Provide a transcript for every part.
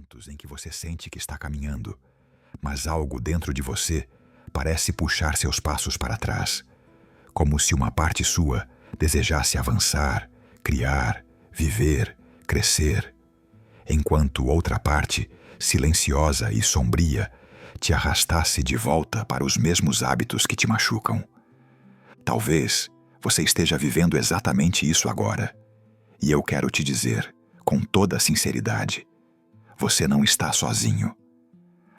momentos em que você sente que está caminhando, mas algo dentro de você parece puxar seus passos para trás, como se uma parte sua desejasse avançar, criar, viver, crescer, enquanto outra parte, silenciosa e sombria, te arrastasse de volta para os mesmos hábitos que te machucam. Talvez você esteja vivendo exatamente isso agora, e eu quero te dizer, com toda sinceridade, você não está sozinho.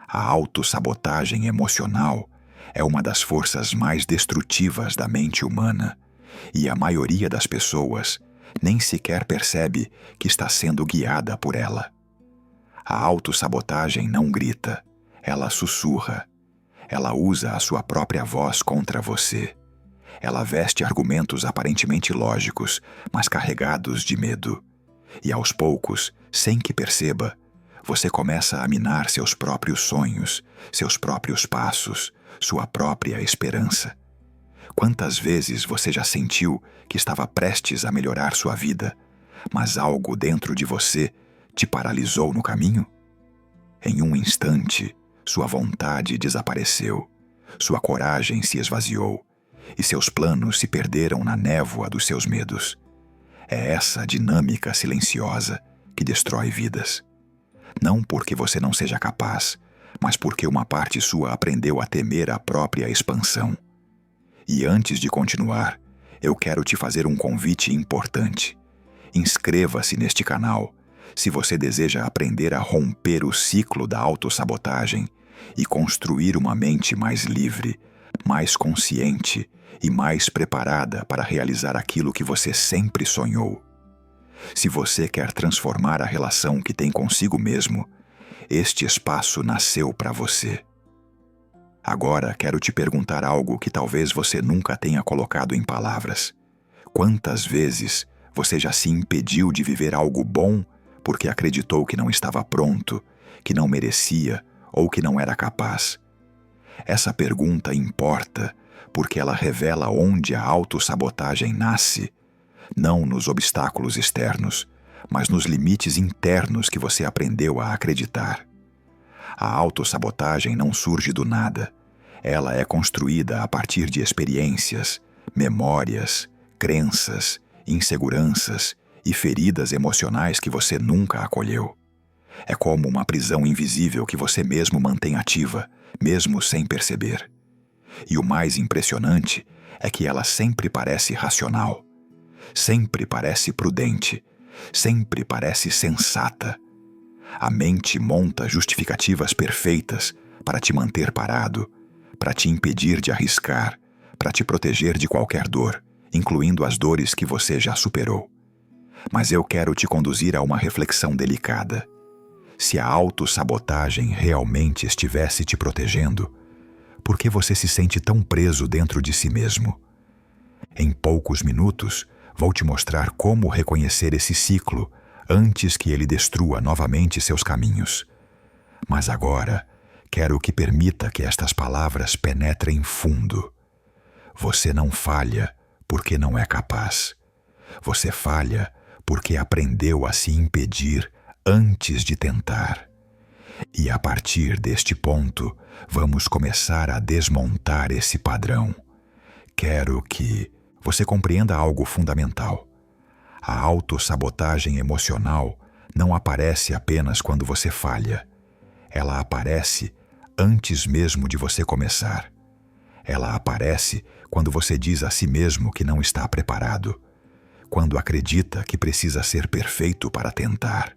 A autossabotagem emocional é uma das forças mais destrutivas da mente humana, e a maioria das pessoas nem sequer percebe que está sendo guiada por ela. A autossabotagem não grita, ela sussurra. Ela usa a sua própria voz contra você. Ela veste argumentos aparentemente lógicos, mas carregados de medo. E aos poucos, sem que perceba, você começa a minar seus próprios sonhos, seus próprios passos, sua própria esperança. Quantas vezes você já sentiu que estava prestes a melhorar sua vida, mas algo dentro de você te paralisou no caminho? Em um instante, sua vontade desapareceu, sua coragem se esvaziou e seus planos se perderam na névoa dos seus medos. É essa dinâmica silenciosa que destrói vidas. Não porque você não seja capaz, mas porque uma parte sua aprendeu a temer a própria expansão. E antes de continuar, eu quero te fazer um convite importante. Inscreva-se neste canal se você deseja aprender a romper o ciclo da autossabotagem e construir uma mente mais livre, mais consciente e mais preparada para realizar aquilo que você sempre sonhou. Se você quer transformar a relação que tem consigo mesmo, este espaço nasceu para você. Agora quero te perguntar algo que talvez você nunca tenha colocado em palavras. Quantas vezes você já se impediu de viver algo bom porque acreditou que não estava pronto, que não merecia ou que não era capaz? Essa pergunta importa porque ela revela onde a autossabotagem nasce, não nos obstáculos externos, mas nos limites internos que você aprendeu a acreditar. A autossabotagem não surge do nada. Ela é construída a partir de experiências, memórias, crenças, inseguranças e feridas emocionais que você nunca acolheu. É como uma prisão invisível que você mesmo mantém ativa, mesmo sem perceber. E o mais impressionante é que ela sempre parece racional, sempre parece prudente, sempre parece sensata. A mente monta justificativas perfeitas para te manter parado, para te impedir de arriscar, para te proteger de qualquer dor, incluindo as dores que você já superou. Mas eu quero te conduzir a uma reflexão delicada. Se a autossabotagem realmente estivesse te protegendo, por que você se sente tão preso dentro de si mesmo? Em poucos minutos, vou te mostrar como reconhecer esse ciclo antes que ele destrua novamente seus caminhos. Mas agora, quero que permita que estas palavras penetrem fundo. Você não falha porque não é capaz. Você falha porque aprendeu a se impedir antes de tentar. E a partir deste ponto, vamos começar a desmontar esse padrão. Quero que você compreenda algo fundamental. A autossabotagem emocional não aparece apenas quando você falha. Ela aparece antes mesmo de você começar. Ela aparece quando você diz a si mesmo que não está preparado, quando acredita que precisa ser perfeito para tentar,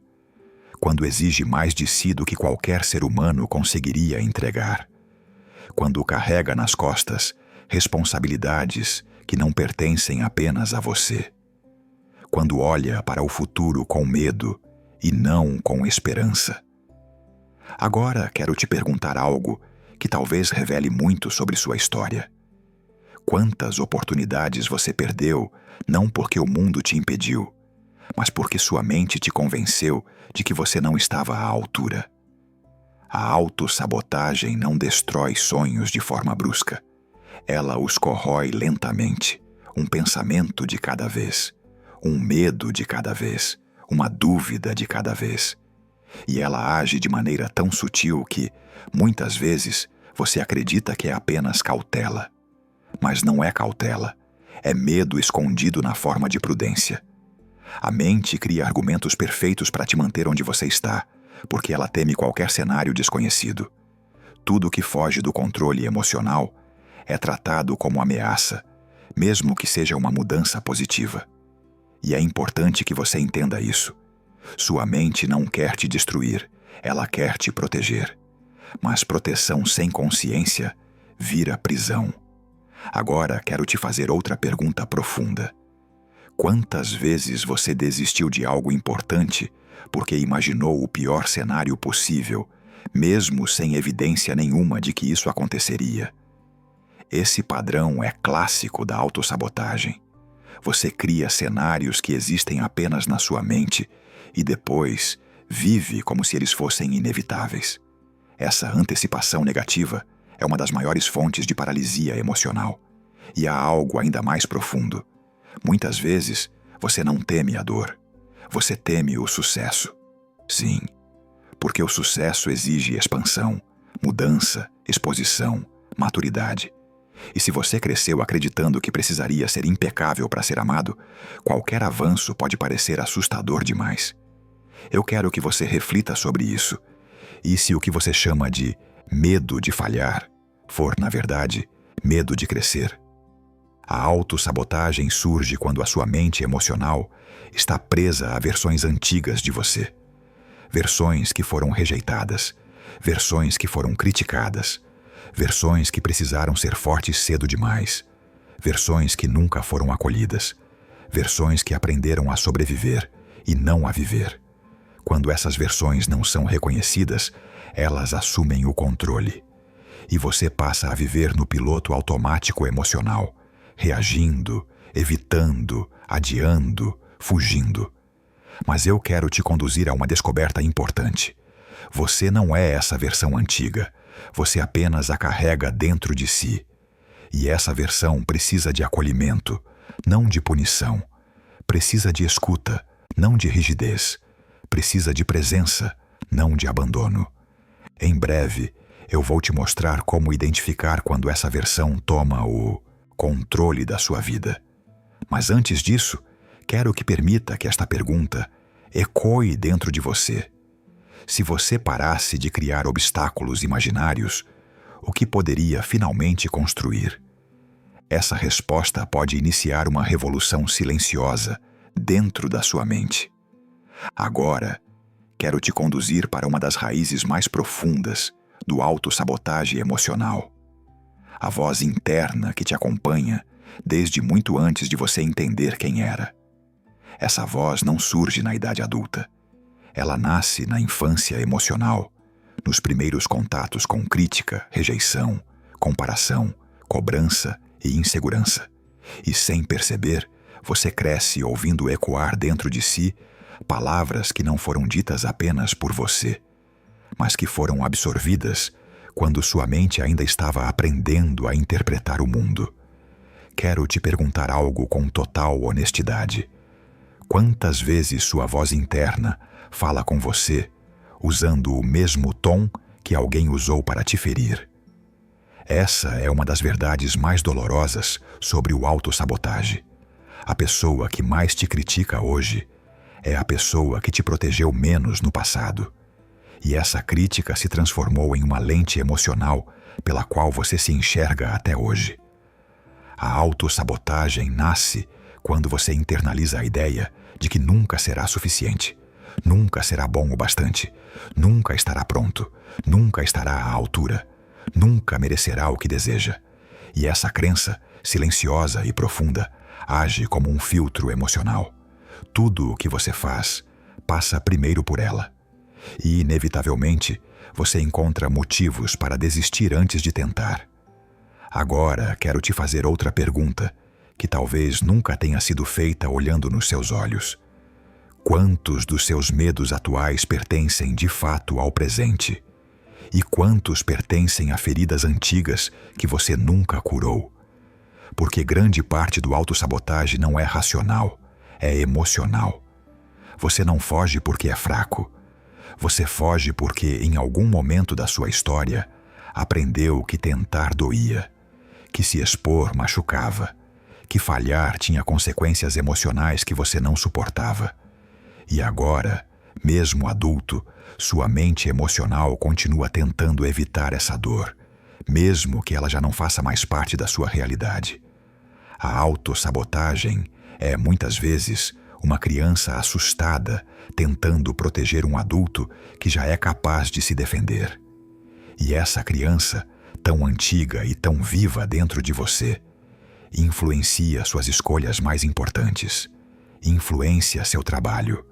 quando exige mais de si do que qualquer ser humano conseguiria entregar, quando carrega nas costas responsabilidades que não pertencem apenas a você, quando olha para o futuro com medo e não com esperança. Agora quero te perguntar algo que talvez revele muito sobre sua história. Quantas oportunidades você perdeu não porque o mundo te impediu, mas porque sua mente te convenceu de que você não estava à altura? A autossabotagem não destrói sonhos de forma brusca. Ela os corrói lentamente, um pensamento de cada vez, um medo de cada vez, uma dúvida de cada vez. E ela age de maneira tão sutil que, muitas vezes, você acredita que é apenas cautela. Mas não é cautela, é medo escondido na forma de prudência. A mente cria argumentos perfeitos para te manter onde você está, porque ela teme qualquer cenário desconhecido. Tudo que foge do controle emocional é tratado como ameaça, mesmo que seja uma mudança positiva. E é importante que você entenda isso. Sua mente não quer te destruir, ela quer te proteger. Mas proteção sem consciência vira prisão. Agora quero te fazer outra pergunta profunda. Quantas vezes você desistiu de algo importante porque imaginou o pior cenário possível, mesmo sem evidência nenhuma de que isso aconteceria? Esse padrão é clássico da autossabotagem. Você cria cenários que existem apenas na sua mente e depois vive como se eles fossem inevitáveis. Essa antecipação negativa é uma das maiores fontes de paralisia emocional. E há algo ainda mais profundo. Muitas vezes, você não teme a dor. Você teme o sucesso. Sim, porque o sucesso exige expansão, mudança, exposição, maturidade. E se você cresceu acreditando que precisaria ser impecável para ser amado, qualquer avanço pode parecer assustador demais. Eu quero que você reflita sobre isso. E se o que você chama de medo de falhar for, na verdade, medo de crescer? A autossabotagem surge quando a sua mente emocional está presa a versões antigas de você. Versões que foram rejeitadas, versões que foram criticadas, versões que precisaram ser fortes cedo demais, versões que nunca foram acolhidas, versões que aprenderam a sobreviver e não a viver. Quando essas versões não são reconhecidas, elas assumem o controle. E você passa a viver no piloto automático emocional, reagindo, evitando, adiando, fugindo. Mas eu quero te conduzir a uma descoberta importante. Você não é essa versão antiga. Você apenas a carrega dentro de si. E essa versão precisa de acolhimento, não de punição. Precisa de escuta, não de rigidez. Precisa de presença, não de abandono. Em breve, eu vou te mostrar como identificar quando essa versão toma o controle da sua vida. Mas antes disso, quero que permita que esta pergunta ecoe dentro de você. Se você parasse de criar obstáculos imaginários, o que poderia finalmente construir? Essa resposta pode iniciar uma revolução silenciosa dentro da sua mente. Agora, quero te conduzir para uma das raízes mais profundas do autossabotagem emocional. A voz interna que te acompanha desde muito antes de você entender quem era. Essa voz não surge na idade adulta. Ela nasce na infância emocional, nos primeiros contatos com crítica, rejeição, comparação, cobrança e insegurança. E sem perceber, você cresce ouvindo ecoar dentro de si palavras que não foram ditas apenas por você, mas que foram absorvidas quando sua mente ainda estava aprendendo a interpretar o mundo. Quero te perguntar algo com total honestidade. Quantas vezes sua voz interna fala com você usando o mesmo tom que alguém usou para te ferir? Essa é uma das verdades mais dolorosas sobre o autossabotagem. A pessoa que mais te critica hoje é a pessoa que te protegeu menos no passado. E essa crítica se transformou em uma lente emocional pela qual você se enxerga até hoje. A autossabotagem nasce quando você internaliza a ideia de que nunca será suficiente, nunca será bom o bastante, nunca estará pronto, nunca estará à altura, nunca merecerá o que deseja. E essa crença, silenciosa e profunda, age como um filtro emocional. Tudo o que você faz passa primeiro por ela. E, inevitavelmente, você encontra motivos para desistir antes de tentar. Agora quero te fazer outra pergunta, que talvez nunca tenha sido feita olhando nos seus olhos. Quantos dos seus medos atuais pertencem de fato ao presente? E quantos pertencem a feridas antigas que você nunca curou? Porque grande parte do autossabotagem não é racional, é emocional. Você não foge porque é fraco. Você foge porque, em algum momento da sua história, aprendeu que tentar doía, que se expor machucava, que falhar tinha consequências emocionais que você não suportava. E agora, mesmo adulto, sua mente emocional continua tentando evitar essa dor, mesmo que ela já não faça mais parte da sua realidade. A autossabotagem é, muitas vezes, uma criança assustada tentando proteger um adulto que já é capaz de se defender. E essa criança, tão antiga e tão viva dentro de você, influencia suas escolhas mais importantes, influencia seu trabalho,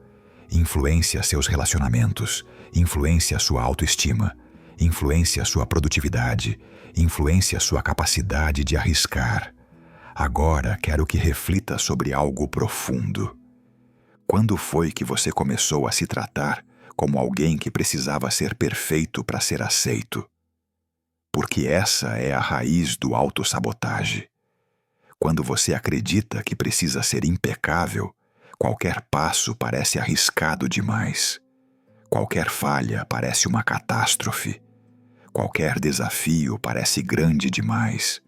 influencia seus relacionamentos, influencia sua autoestima, influencia sua produtividade, influencia sua capacidade de arriscar. Agora quero que reflita sobre algo profundo. Quando foi que você começou a se tratar como alguém que precisava ser perfeito para ser aceito? Porque essa é a raiz do autossabotagem. Quando você acredita que precisa ser impecável, qualquer passo parece arriscado demais. Qualquer falha parece uma catástrofe. Qualquer desafio parece grande demais.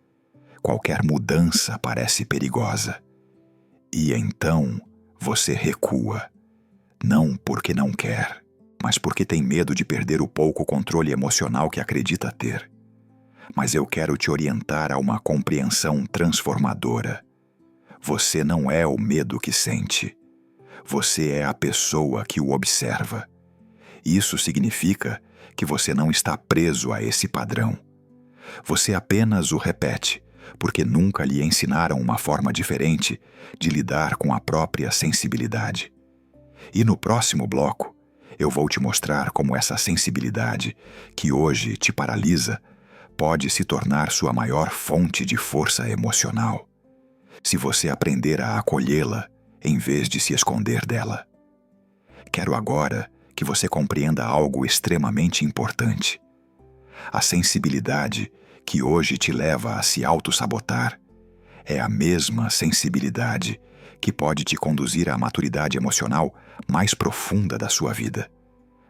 Qualquer mudança parece perigosa. E então você recua. Não porque não quer, mas porque tem medo de perder o pouco controle emocional que acredita ter. Mas eu quero te orientar a uma compreensão transformadora. Você não é o medo que sente. Você é a pessoa que o observa. Isso significa que você não está preso a esse padrão. Você apenas o repete, porque nunca lhe ensinaram uma forma diferente de lidar com a própria sensibilidade. E no próximo bloco, eu vou te mostrar como essa sensibilidade, que hoje te paralisa, pode se tornar sua maior fonte de força emocional, se você aprender a acolhê-la em vez de se esconder dela. Quero agora que você compreenda algo extremamente importante. A sensibilidade que hoje te leva a se autossabotar é a mesma sensibilidade que pode te conduzir à maturidade emocional mais profunda da sua vida.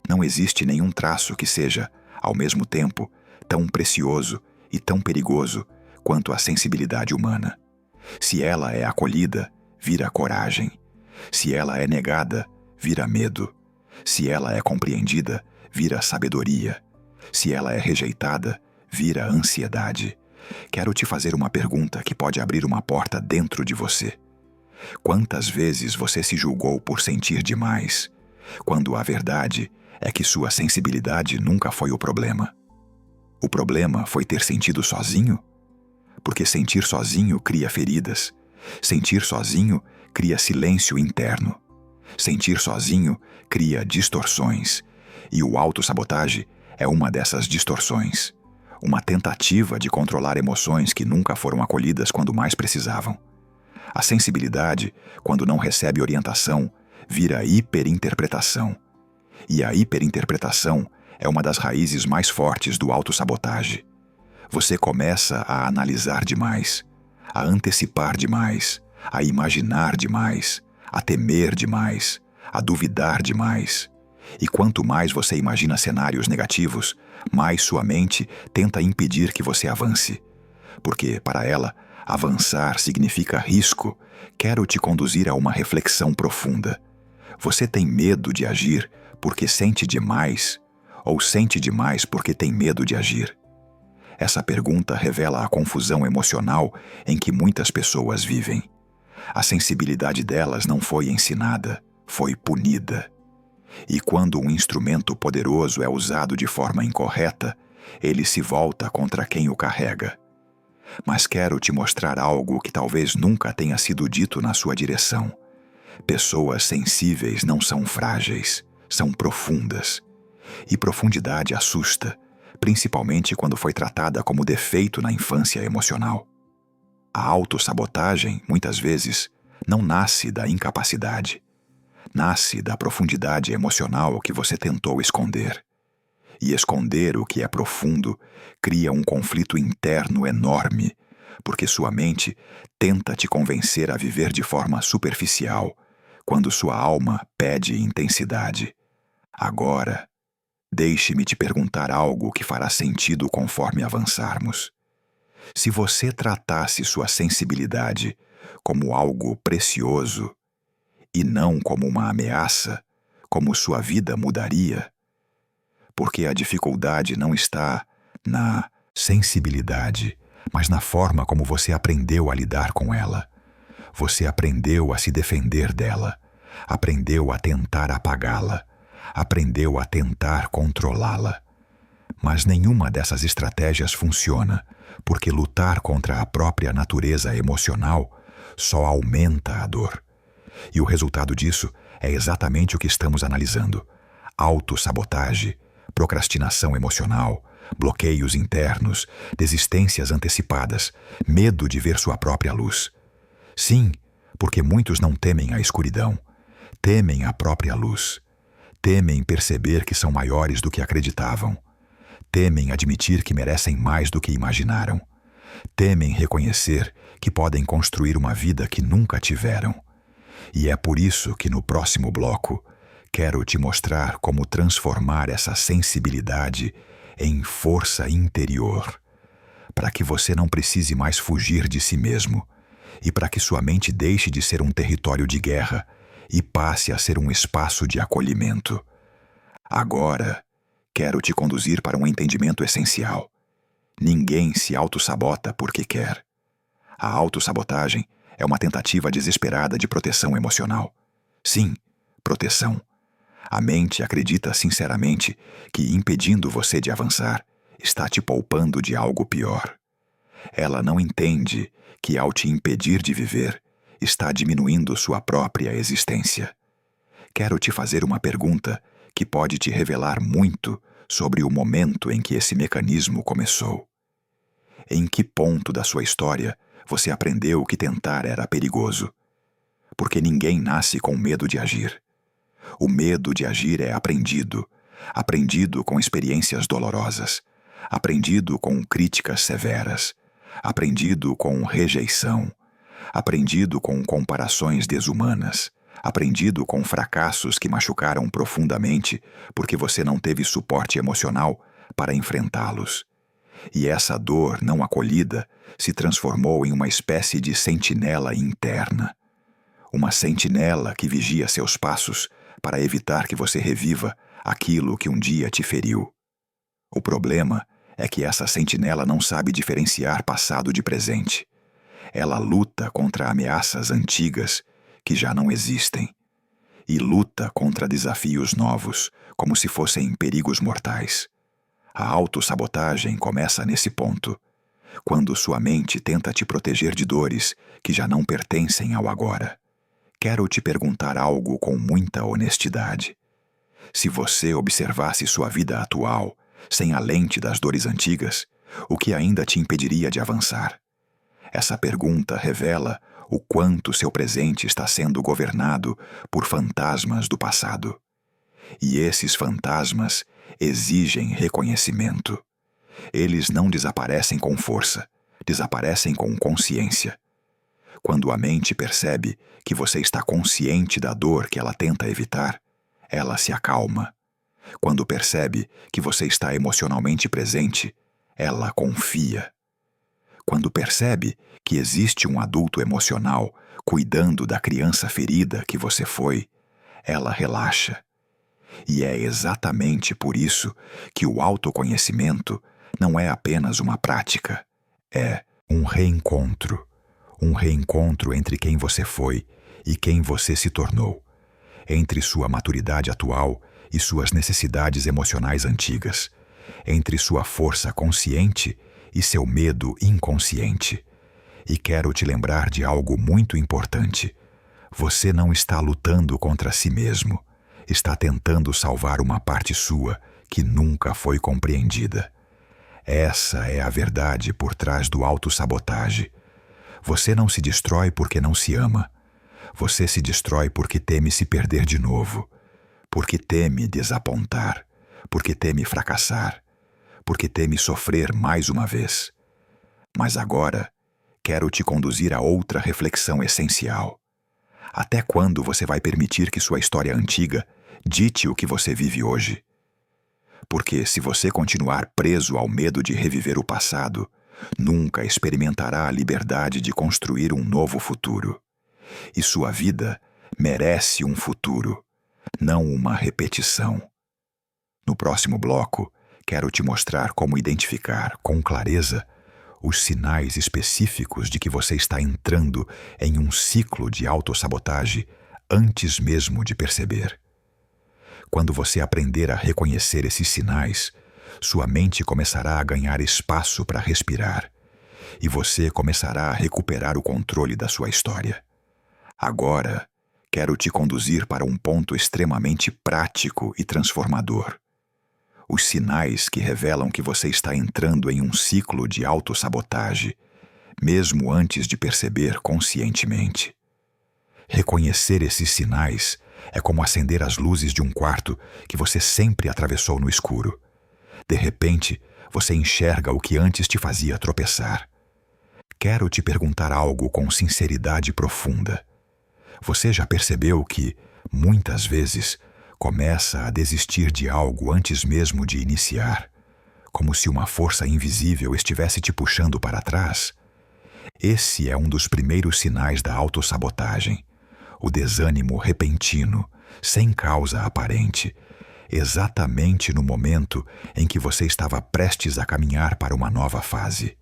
Não existe nenhum traço que seja, ao mesmo tempo, tão precioso e tão perigoso quanto a sensibilidade humana. Se ela é acolhida, vira coragem. Se ela é negada, vira medo. Se ela é compreendida, vira sabedoria. Se ela é rejeitada, vira ansiedade. Quero te fazer uma pergunta que pode abrir uma porta dentro de você. Quantas vezes você se julgou por sentir demais, quando a verdade é que sua sensibilidade nunca foi o problema? O problema foi ter sentido sozinho? Porque sentir sozinho cria feridas. Sentir sozinho cria silêncio interno. Sentir sozinho cria distorções. E o autossabotagem é uma dessas distorções. Uma tentativa de controlar emoções que nunca foram acolhidas quando mais precisavam. A sensibilidade, quando não recebe orientação, vira hiperinterpretação. E a hiperinterpretação é uma das raízes mais fortes do autossabotagem. Você começa a analisar demais, a antecipar demais, a imaginar demais, a temer demais, a duvidar demais. E quanto mais você imagina cenários negativos, mais sua mente tenta impedir que você avance. Porque, para ela, avançar significa risco. Quero te conduzir a uma reflexão profunda. Você tem medo de agir porque sente demais? Ou sente demais porque tem medo de agir? Essa pergunta revela a confusão emocional em que muitas pessoas vivem. A sensibilidade delas não foi ensinada, foi punida. E quando um instrumento poderoso é usado de forma incorreta, ele se volta contra quem o carrega. Mas quero te mostrar algo que talvez nunca tenha sido dito na sua direção. Pessoas sensíveis não são frágeis, são profundas. E profundidade assusta, principalmente quando foi tratada como defeito na infância emocional. A autossabotagem, muitas vezes, não nasce da incapacidade. Nasce da profundidade emocional que você tentou esconder. E esconder o que é profundo cria um conflito interno enorme, porque sua mente tenta te convencer a viver de forma superficial, quando sua alma pede intensidade. Agora, Deixe-me te perguntar algo que fará sentido conforme avançarmos. Se você tratasse sua sensibilidade como algo precioso e não como uma ameaça, como sua vida mudaria? Porque a dificuldade não está na sensibilidade, mas na forma como você aprendeu a lidar com ela. Você aprendeu a se defender dela, aprendeu a tentar apagá-la, aprendeu a tentar controlá-la. Mas nenhuma dessas estratégias funciona, porque lutar contra a própria natureza emocional só aumenta a dor. E o resultado disso é exatamente o que estamos analisando: autossabotagem, procrastinação emocional, bloqueios internos, desistências antecipadas, medo de ver sua própria luz. Sim, porque muitos não temem a escuridão, temem a própria luz. Temem perceber que são maiores do que acreditavam. Temem admitir que merecem mais do que imaginaram. Temem reconhecer que podem construir uma vida que nunca tiveram. E é por isso que no próximo bloco quero te mostrar como transformar essa sensibilidade em força interior, para que você não precise mais fugir de si mesmo e para que sua mente deixe de ser um território de guerra e passe a ser um espaço de acolhimento. Agora, quero te conduzir para um entendimento essencial. Ninguém se autossabota porque quer. A autossabotagem é uma tentativa desesperada de proteção emocional. Sim, proteção. A mente acredita sinceramente que, impedindo você de avançar, está te poupando de algo pior. Ela não entende que, ao te impedir de viver, está diminuindo sua própria existência. Quero te fazer uma pergunta que pode te revelar muito sobre o momento em que esse mecanismo começou. Em que ponto da sua história você aprendeu que tentar era perigoso? Porque ninguém nasce com medo de agir. O medo de agir é aprendido, aprendido com experiências dolorosas, aprendido com críticas severas, aprendido com rejeição, aprendido com comparações desumanas, aprendido com fracassos que machucaram profundamente porque você não teve suporte emocional para enfrentá-los. E essa dor não acolhida se transformou em uma espécie de sentinela interna. Uma sentinela que vigia seus passos para evitar que você reviva aquilo que um dia te feriu. O problema é que essa sentinela não sabe diferenciar passado de presente. Ela luta contra ameaças antigas que já não existem e luta contra desafios novos, como se fossem perigos mortais. A autossabotagem começa nesse ponto, quando sua mente tenta te proteger de dores que já não pertencem ao agora. Quero te perguntar algo com muita honestidade. Se você observasse sua vida atual, sem a lente das dores antigas, o que ainda te impediria de avançar? Essa pergunta revela o quanto seu presente está sendo governado por fantasmas do passado. E esses fantasmas exigem reconhecimento. Eles não desaparecem com força, desaparecem com consciência. Quando a mente percebe que você está consciente da dor que ela tenta evitar, ela se acalma. Quando percebe que você está emocionalmente presente, ela confia. Quando percebe que existe um adulto emocional cuidando da criança ferida que você foi, ela relaxa. E é exatamente por isso que o autoconhecimento não é apenas uma prática, é um reencontro. Um reencontro entre quem você foi e quem você se tornou, entre sua maturidade atual e suas necessidades emocionais antigas, entre sua força consciente e seu medo inconsciente. E quero te lembrar de algo muito importante. Você não está lutando contra si mesmo, está tentando salvar uma parte sua que nunca foi compreendida. Essa é a verdade por trás do autossabotagem. Você não se destrói porque não se ama. Você se destrói porque teme se perder de novo, porque teme desapontar, porque teme fracassar, porque teme sofrer mais uma vez. Mas agora, quero te conduzir a outra reflexão essencial. Até quando você vai permitir que sua história antiga dite o que você vive hoje? Porque se você continuar preso ao medo de reviver o passado, nunca experimentará a liberdade de construir um novo futuro. E sua vida merece um futuro, não uma repetição. No próximo bloco, quero te mostrar como identificar com clareza os sinais específicos de que você está entrando em um ciclo de autossabotagem antes mesmo de perceber. Quando você aprender a reconhecer esses sinais, sua mente começará a ganhar espaço para respirar e você começará a recuperar o controle da sua história. Agora, quero te conduzir para um ponto extremamente prático e transformador. Os sinais que revelam que você está entrando em um ciclo de autossabotagem, mesmo antes de perceber conscientemente. Reconhecer esses sinais é como acender as luzes de um quarto que você sempre atravessou no escuro. De repente, você enxerga o que antes te fazia tropeçar. Quero te perguntar algo com sinceridade profunda. Você já percebeu que, muitas vezes, começa a desistir de algo antes mesmo de iniciar, como se uma força invisível estivesse te puxando para trás? Esse é um dos primeiros sinais da autossabotagem, o desânimo repentino, sem causa aparente, exatamente no momento em que você estava prestes a caminhar para uma nova fase.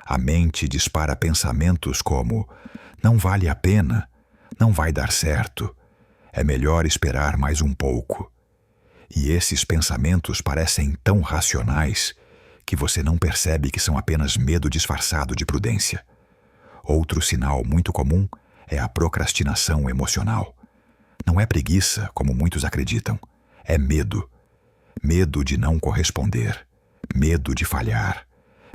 A mente dispara pensamentos como: não vale a pena, não vai dar certo, é melhor esperar mais um pouco. E esses pensamentos parecem tão racionais que você não percebe que são apenas medo disfarçado de prudência. Outro sinal muito comum é a procrastinação emocional. Não é preguiça, como muitos acreditam, é medo. Medo de não corresponder, medo de falhar,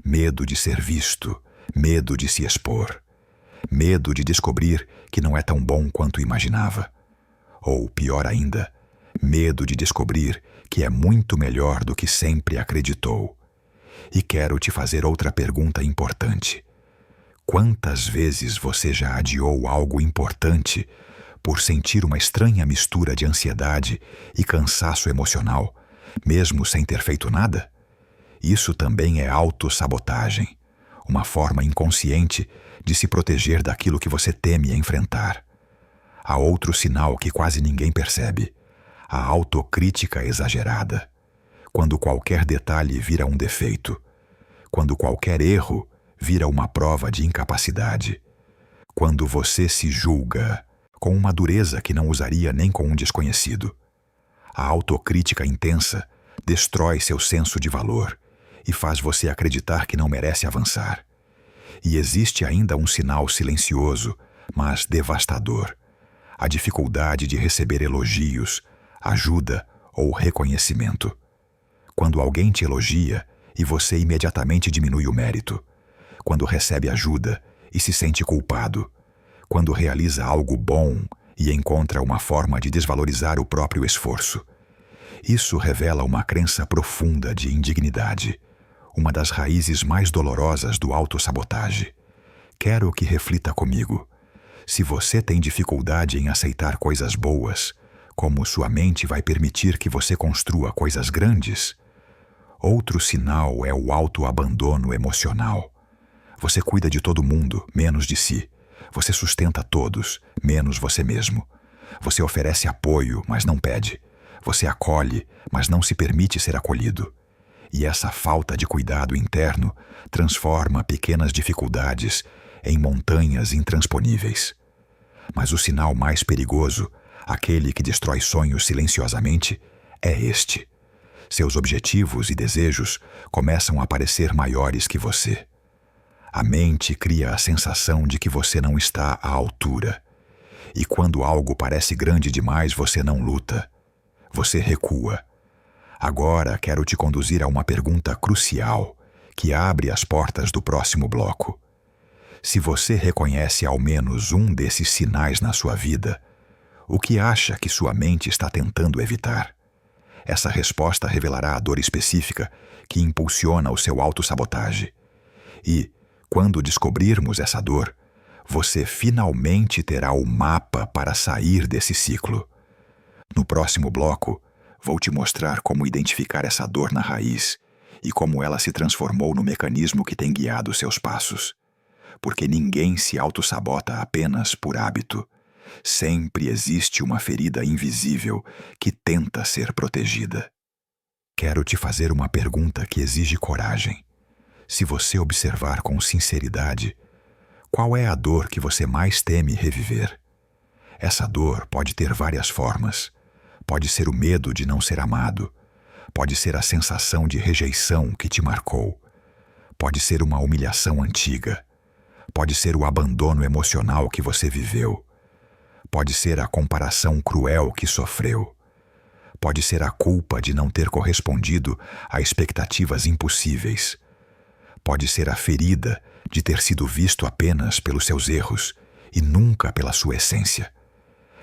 medo de ser visto, medo de se expor, medo de descobrir que não é tão bom quanto imaginava. Ou, pior ainda, medo de descobrir que é muito melhor do que sempre acreditou. E quero te fazer outra pergunta importante. Quantas vezes você já adiou algo importante por sentir uma estranha mistura de ansiedade e cansaço emocional, mesmo sem ter feito nada? Isso também é autossabotagem, uma forma inconsciente de se proteger daquilo que você teme enfrentar. Há outro sinal que quase ninguém percebe: a autocrítica exagerada. Quando qualquer detalhe vira um defeito, quando qualquer erro vira uma prova de incapacidade, quando você se julga com uma dureza que não usaria nem com um desconhecido. A autocrítica intensa destrói seu senso de valor e faz você acreditar que não merece avançar. E existe ainda um sinal silencioso, mas devastador: a dificuldade de receber elogios, ajuda ou reconhecimento. Quando alguém te elogia e você imediatamente diminui o mérito. Quando recebe ajuda e se sente culpado. Quando realiza algo bom e encontra uma forma de desvalorizar o próprio esforço. Isso revela uma crença profunda de indignidade, uma das raízes mais dolorosas do autossabotagem. Quero que reflita comigo. Se você tem dificuldade em aceitar coisas boas, como sua mente vai permitir que você construa coisas grandes? Outro sinal é o autoabandono emocional. Você cuida de todo mundo, menos de si. Você sustenta todos, menos você mesmo. Você oferece apoio, mas não pede. Você acolhe, mas não se permite ser acolhido. E essa falta de cuidado interno transforma pequenas dificuldades em montanhas intransponíveis. Mas o sinal mais perigoso, aquele que destrói sonhos silenciosamente, é este. Seus objetivos e desejos começam a parecer maiores que você. A mente cria a sensação de que você não está à altura. E quando algo parece grande demais, você não luta. Você recua. Agora quero te conduzir a uma pergunta crucial que abre as portas do próximo bloco. Se você reconhece ao menos um desses sinais na sua vida, o que acha que sua mente está tentando evitar? Essa resposta revelará a dor específica que impulsiona o seu autossabotagem. E, quando descobrirmos essa dor, você finalmente terá o mapa para sair desse ciclo. No próximo bloco, Vou te mostrar como identificar essa dor na raiz e como ela se transformou no mecanismo que tem guiado seus passos. Porque ninguém se autossabota apenas por hábito. Sempre existe uma ferida invisível que tenta ser protegida. Quero te fazer uma pergunta que exige coragem. Se você observar com sinceridade, qual é a dor que você mais teme reviver? Essa dor pode ter várias formas. Pode ser o medo de não ser amado. Pode ser a sensação de rejeição que te marcou. Pode ser uma humilhação antiga. Pode ser o abandono emocional que você viveu. Pode ser a comparação cruel que sofreu. Pode ser a culpa de não ter correspondido a expectativas impossíveis. Pode ser a ferida de ter sido visto apenas pelos seus erros e nunca pela sua essência.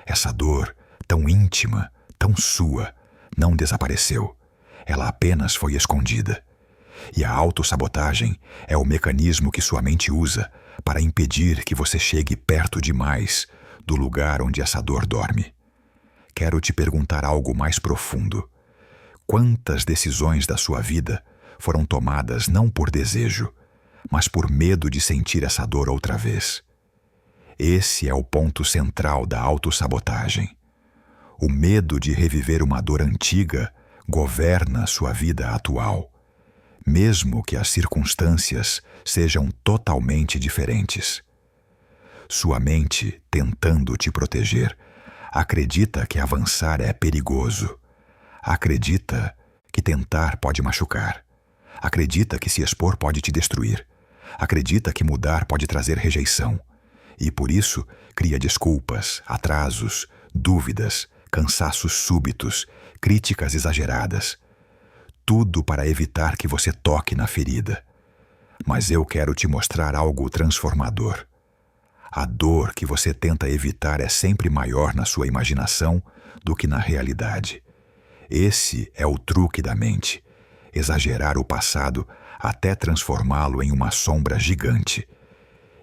Essa dor, tão íntima, tão sua, não desapareceu. Ela apenas foi escondida. E a autossabotagem é o mecanismo que sua mente usa para impedir que você chegue perto demais do lugar onde essa dor dorme. Quero te perguntar algo mais profundo. Quantas decisões da sua vida foram tomadas não por desejo, mas por medo de sentir essa dor outra vez? Esse é o ponto central da autossabotagem. O medo de reviver uma dor antiga governa sua vida atual, mesmo que as circunstâncias sejam totalmente diferentes. Sua mente, tentando te proteger, acredita que avançar é perigoso. Acredita que tentar pode machucar. Acredita que se expor pode te destruir. Acredita que mudar pode trazer rejeição. E por isso cria desculpas, atrasos, dúvidas, cansaços súbitos, críticas exageradas. Tudo para evitar que você toque na ferida. Mas eu quero te mostrar algo transformador. A dor que você tenta evitar é sempre maior na sua imaginação do que na realidade. Esse é o truque da mente: exagerar o passado até transformá-lo em uma sombra gigante.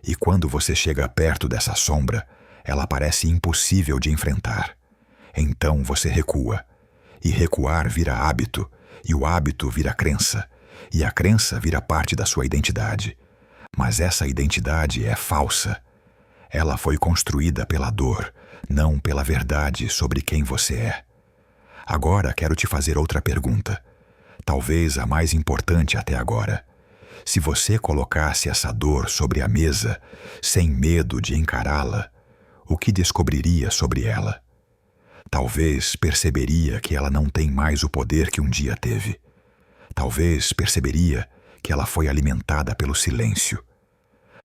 E quando você chega perto dessa sombra, ela parece impossível de enfrentar. Então você recua. E recuar vira hábito, e o hábito vira crença, e a crença vira parte da sua identidade. Mas essa identidade é falsa. Ela foi construída pela dor, não pela verdade sobre quem você é. Agora quero te fazer outra pergunta, talvez a mais importante até agora. Se você colocasse essa dor sobre a mesa, sem medo de encará-la, o que descobriria sobre ela? Talvez perceberia que ela não tem mais o poder que um dia teve. Talvez perceberia que ela foi alimentada pelo silêncio.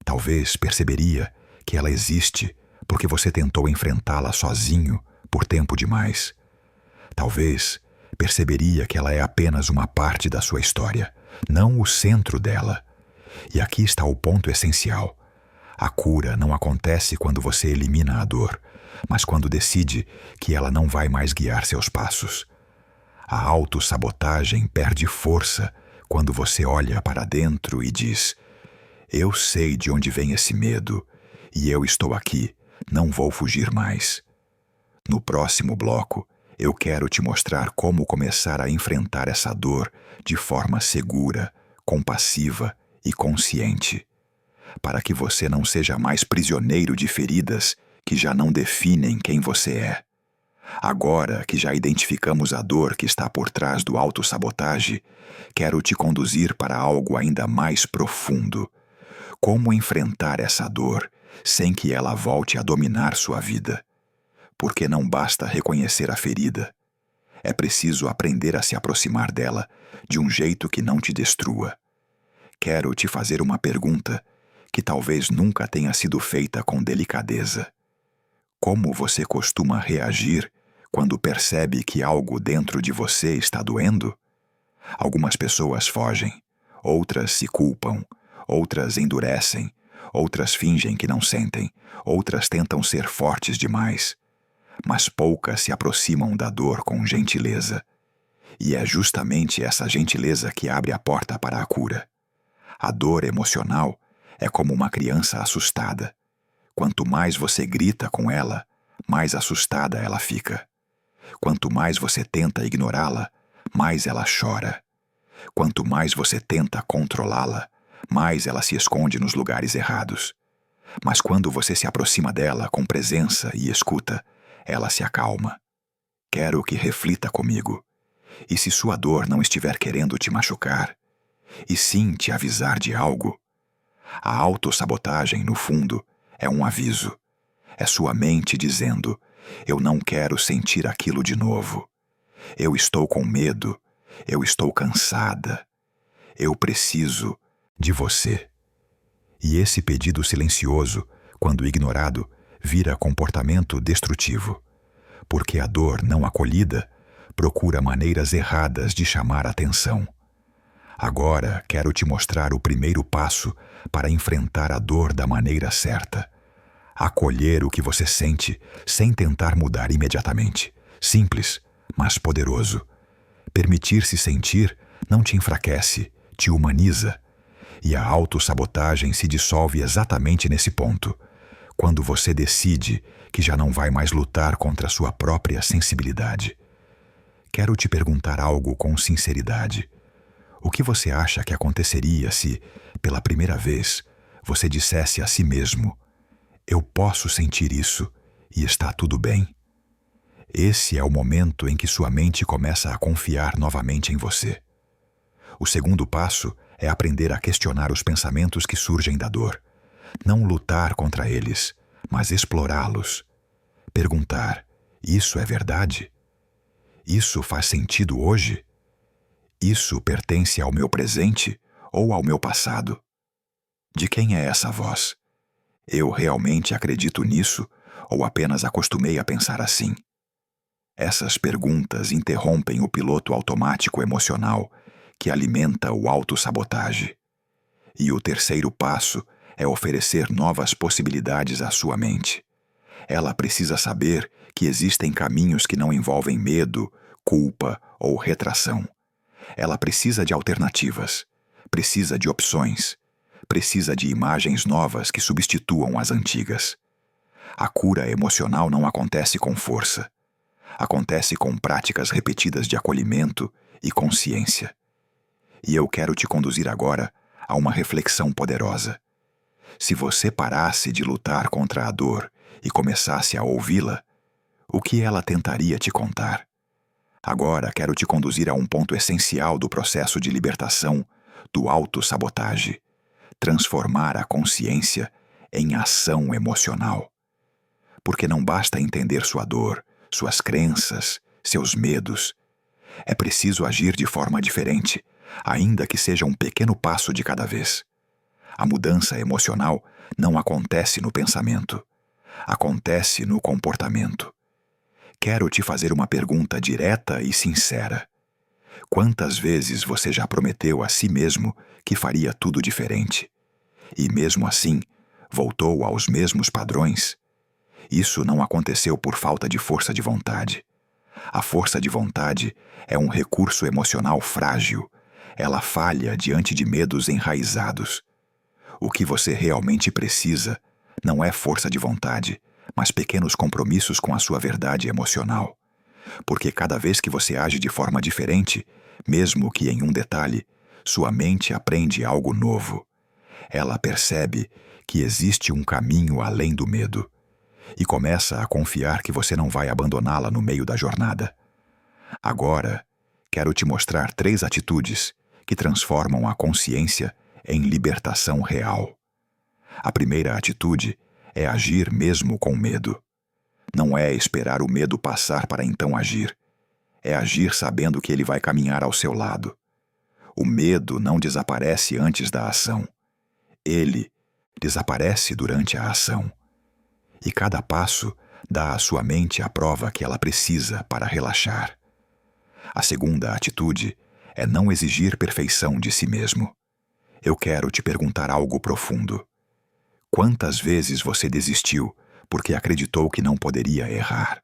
Talvez perceberia que ela existe porque você tentou enfrentá-la sozinho por tempo demais. Talvez perceberia que ela é apenas uma parte da sua história, não o centro dela. E aqui está o ponto essencial. A cura não acontece quando você elimina a dor, mas quando decide que ela não vai mais guiar seus passos. A autossabotagem perde força quando você olha para dentro e diz: eu sei de onde vem esse medo, e eu estou aqui, não vou fugir mais. No próximo bloco, eu quero te mostrar como começar a enfrentar essa dor de forma segura, compassiva e consciente, para que você não seja mais prisioneiro de feridas que já não definem quem você é. Agora que já identificamos a dor que está por trás do autossabotagem, quero te conduzir para algo ainda mais profundo. Como enfrentar essa dor sem que ela volte a dominar sua vida? Porque não basta reconhecer a ferida. É preciso aprender a se aproximar dela de um jeito que não te destrua. Quero te fazer uma pergunta que talvez nunca tenha sido feita com delicadeza. Como você costuma reagir quando percebe que algo dentro de você está doendo? Algumas pessoas fogem, outras se culpam, outras endurecem, outras fingem que não sentem, outras tentam ser fortes demais. Mas poucas se aproximam da dor com gentileza. E é justamente essa gentileza que abre a porta para a cura. A dor emocional é como uma criança assustada. Quanto mais você grita com ela, mais assustada ela fica. Quanto mais você tenta ignorá-la, mais ela chora. Quanto mais você tenta controlá-la, mais ela se esconde nos lugares errados. Mas quando você se aproxima dela com presença e escuta, ela se acalma. Quero que reflita comigo. E se sua dor não estiver querendo te machucar, e sim te avisar de algo, a autossabotagem, no fundo, é um aviso. É sua mente dizendo: eu não quero sentir aquilo de novo. Eu estou com medo. Eu estou cansada. Eu preciso de você. E esse pedido silencioso, quando ignorado, vira comportamento destrutivo. Porque a dor não acolhida procura maneiras erradas de chamar atenção. Agora quero te mostrar o primeiro passo para enfrentar a dor da maneira certa. Acolher o que você sente sem tentar mudar imediatamente. Simples, mas poderoso. Permitir-se sentir não te enfraquece, te humaniza. E a autossabotagem se dissolve exatamente nesse ponto, quando você decide que já não vai mais lutar contra a sua própria sensibilidade. Quero te perguntar algo com sinceridade. O que você acha que aconteceria se, pela primeira vez, você dissesse a si mesmo: eu posso sentir isso e está tudo bem? Esse é o momento em que sua mente começa a confiar novamente em você. O segundo passo é aprender a questionar os pensamentos que surgem da dor. Não lutar contra eles, mas explorá-los. Perguntar: isso é verdade? Isso faz sentido hoje? Isso pertence ao meu presente ou ao meu passado? De quem é essa voz? Eu realmente acredito nisso ou apenas acostumei a pensar assim? Essas perguntas interrompem o piloto automático emocional que alimenta o autossabotagem. E o terceiro passo é oferecer novas possibilidades à sua mente. Ela precisa saber que existem caminhos que não envolvem medo, culpa ou retração. Ela precisa de alternativas, precisa de opções, precisa de imagens novas que substituam as antigas. A cura emocional não acontece com força. Acontece com práticas repetidas de acolhimento e consciência. E eu quero te conduzir agora a uma reflexão poderosa. Se você parasse de lutar contra a dor e começasse a ouvi-la, o que ela tentaria te contar? Agora quero te conduzir a um ponto essencial do processo de libertação do autossabotagem: transformar a consciência em ação emocional. Porque não basta entender sua dor, suas crenças, seus medos. É preciso agir de forma diferente, ainda que seja um pequeno passo de cada vez. A mudança emocional não acontece no pensamento, acontece no comportamento. Quero te fazer uma pergunta direta e sincera. Quantas vezes você já prometeu a si mesmo que faria tudo diferente? E mesmo assim, voltou aos mesmos padrões? Isso não aconteceu por falta de força de vontade. A força de vontade é um recurso emocional frágil. Ela falha diante de medos enraizados. O que você realmente precisa não é força de vontade, mas pequenos compromissos com a sua verdade emocional. Porque cada vez que você age de forma diferente, mesmo que em um detalhe, sua mente aprende algo novo. Ela percebe que existe um caminho além do medo e começa a confiar que você não vai abandoná-la no meio da jornada. Agora, quero te mostrar 3 atitudes que transformam a consciência em libertação real. A primeira atitude é agir mesmo com medo. Não é esperar o medo passar para então agir. É agir sabendo que ele vai caminhar ao seu lado. O medo não desaparece antes da ação. Ele desaparece durante a ação. E cada passo dá à sua mente a prova que ela precisa para relaxar. A segunda atitude é não exigir perfeição de si mesmo. Eu quero te perguntar algo profundo. Quantas vezes você desistiu porque acreditou que não poderia errar?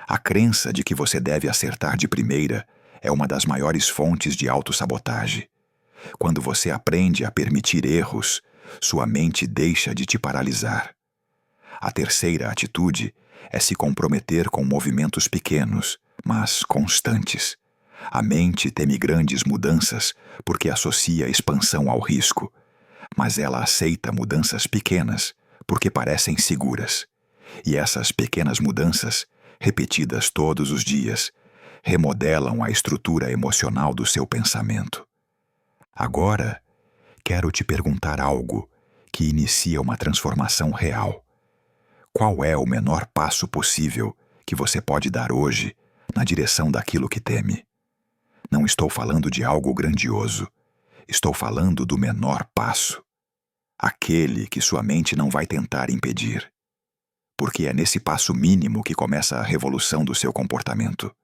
A crença de que você deve acertar de primeira é uma das maiores fontes de autossabotagem. Quando você aprende a permitir erros, sua mente deixa de te paralisar. A terceira atitude é se comprometer com movimentos pequenos, mas constantes. A mente teme grandes mudanças porque associa expansão ao risco, mas ela aceita mudanças pequenas porque parecem seguras. E essas pequenas mudanças, repetidas todos os dias, remodelam a estrutura emocional do seu pensamento. Agora, quero te perguntar algo que inicia uma transformação real. Qual é o menor passo possível que você pode dar hoje na direção daquilo que teme? Não estou falando de algo grandioso. Estou falando do menor passo. Aquele que sua mente não vai tentar impedir. Porque é nesse passo mínimo que começa a revolução do seu comportamento.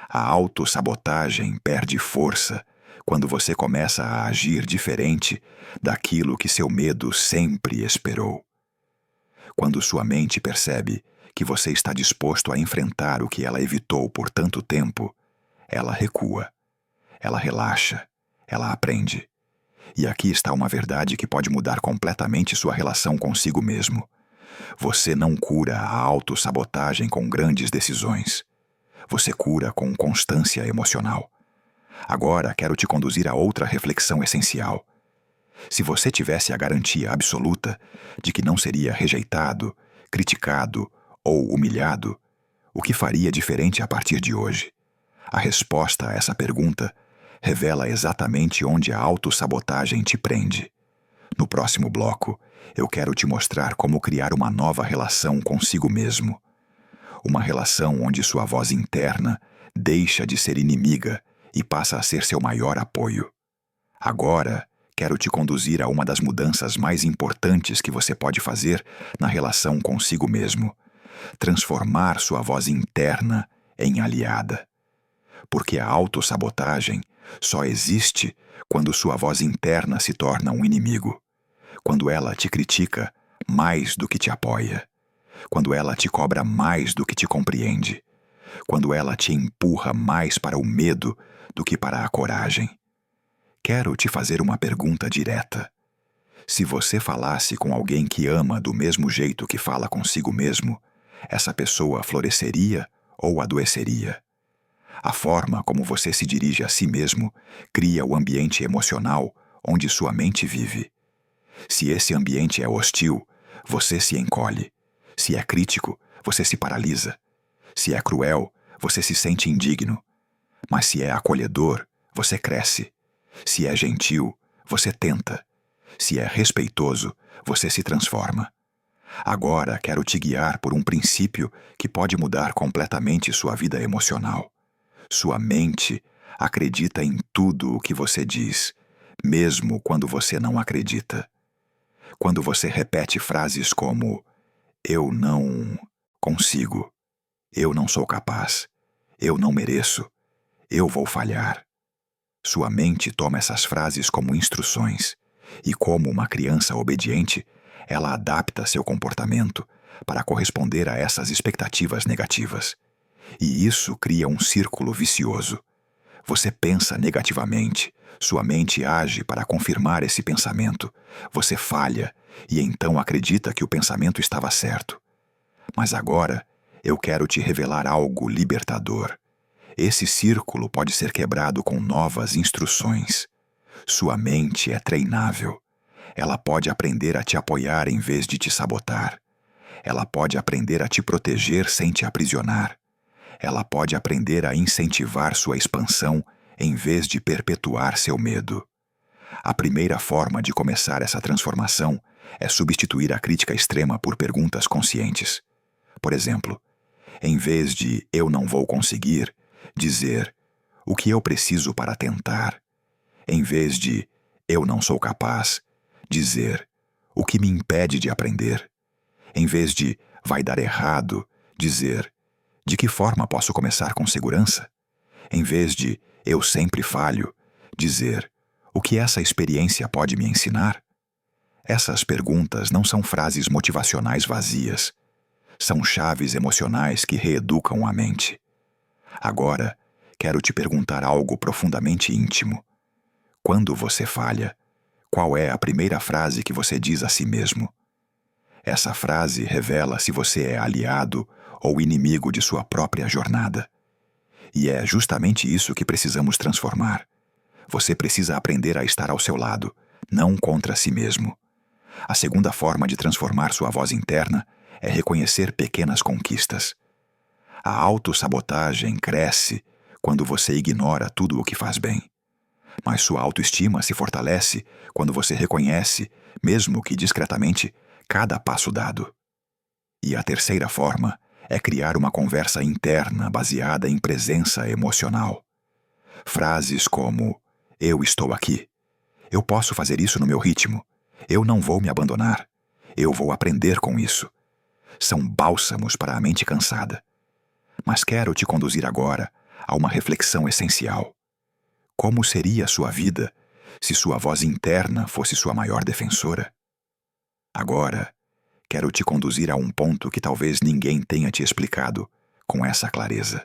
A autossabotagem perde força quando você começa a agir diferente daquilo que seu medo sempre esperou. Quando sua mente percebe que você está disposto a enfrentar o que ela evitou por tanto tempo, ela recua, ela relaxa, ela aprende. E aqui está uma verdade que pode mudar completamente sua relação consigo mesmo. Você não cura a autossabotagem com grandes decisões. Você cura com constância emocional. Agora quero te conduzir a outra reflexão essencial. Se você tivesse a garantia absoluta de que não seria rejeitado, criticado ou humilhado, o que faria diferente a partir de hoje? A resposta a essa pergunta revela exatamente onde a autossabotagem te prende. No próximo bloco, eu quero te mostrar como criar uma nova relação consigo mesmo. Uma relação onde sua voz interna deixa de ser inimiga e passa a ser seu maior apoio. Agora, quero te conduzir a uma das mudanças mais importantes que você pode fazer na relação consigo mesmo: transformar sua voz interna em aliada. Porque a autossabotagem só existe quando sua voz interna se torna um inimigo. Quando ela te critica mais do que te apoia. Quando ela te cobra mais do que te compreende. Quando ela te empurra mais para o medo do que para a coragem. Quero te fazer uma pergunta direta. Se você falasse com alguém que ama do mesmo jeito que fala consigo mesmo, essa pessoa floresceria ou adoeceria? A forma como você se dirige a si mesmo cria o ambiente emocional onde sua mente vive. Se esse ambiente é hostil, você se encolhe. Se é crítico, você se paralisa. Se é cruel, você se sente indigno. Mas se é acolhedor, você cresce. Se é gentil, você tenta. Se é respeitoso, você se transforma. Agora quero te guiar por um princípio que pode mudar completamente sua vida emocional. Sua mente acredita em tudo o que você diz, mesmo quando você não acredita. Quando você repete frases como "eu não consigo", "eu não sou capaz", "eu não mereço", "eu vou falhar", sua mente toma essas frases como instruções e, como uma criança obediente, ela adapta seu comportamento para corresponder a essas expectativas negativas. E isso cria um círculo vicioso. Você pensa negativamente, sua mente age para confirmar esse pensamento. Você falha e então acredita que o pensamento estava certo. Mas agora eu quero te revelar algo libertador. Esse círculo pode ser quebrado com novas instruções. Sua mente é treinável. Ela pode aprender a te apoiar em vez de te sabotar. Ela pode aprender a te proteger sem te aprisionar. Ela pode aprender a incentivar sua expansão em vez de perpetuar seu medo. A primeira forma de começar essa transformação é substituir a crítica extrema por perguntas conscientes. Por exemplo, em vez de "eu não vou conseguir", dizer "o que eu preciso para tentar". Em vez de "eu não sou capaz", dizer "o que me impede de aprender". Em vez de "vai dar errado", dizer "de que forma posso começar com segurança?". Em vez de "eu sempre falho", dizer "o que essa experiência pode me ensinar?". Essas perguntas não são frases motivacionais vazias. São chaves emocionais que reeducam a mente. Agora, quero te perguntar algo profundamente íntimo. Quando você falha, qual é a primeira frase que você diz a si mesmo? Essa frase revela se você é aliado ou inimigo de sua própria jornada. E é justamente isso que precisamos transformar. Você precisa aprender a estar ao seu lado, não contra si mesmo. A segunda forma de transformar sua voz interna é reconhecer pequenas conquistas. A autossabotagem cresce quando você ignora tudo o que faz bem. Mas sua autoestima se fortalece quando você reconhece, mesmo que discretamente, cada passo dado. E a terceira forma é criar uma conversa interna baseada em presença emocional. Frases como: eu estou aqui. Eu posso fazer isso no meu ritmo. Eu não vou me abandonar. Eu vou aprender com isso. São bálsamos para a mente cansada. Mas quero te conduzir agora a uma reflexão essencial. Como seria a sua vida se sua voz interna fosse sua maior defensora? Agora, quero te conduzir a um ponto que talvez ninguém tenha te explicado com essa clareza.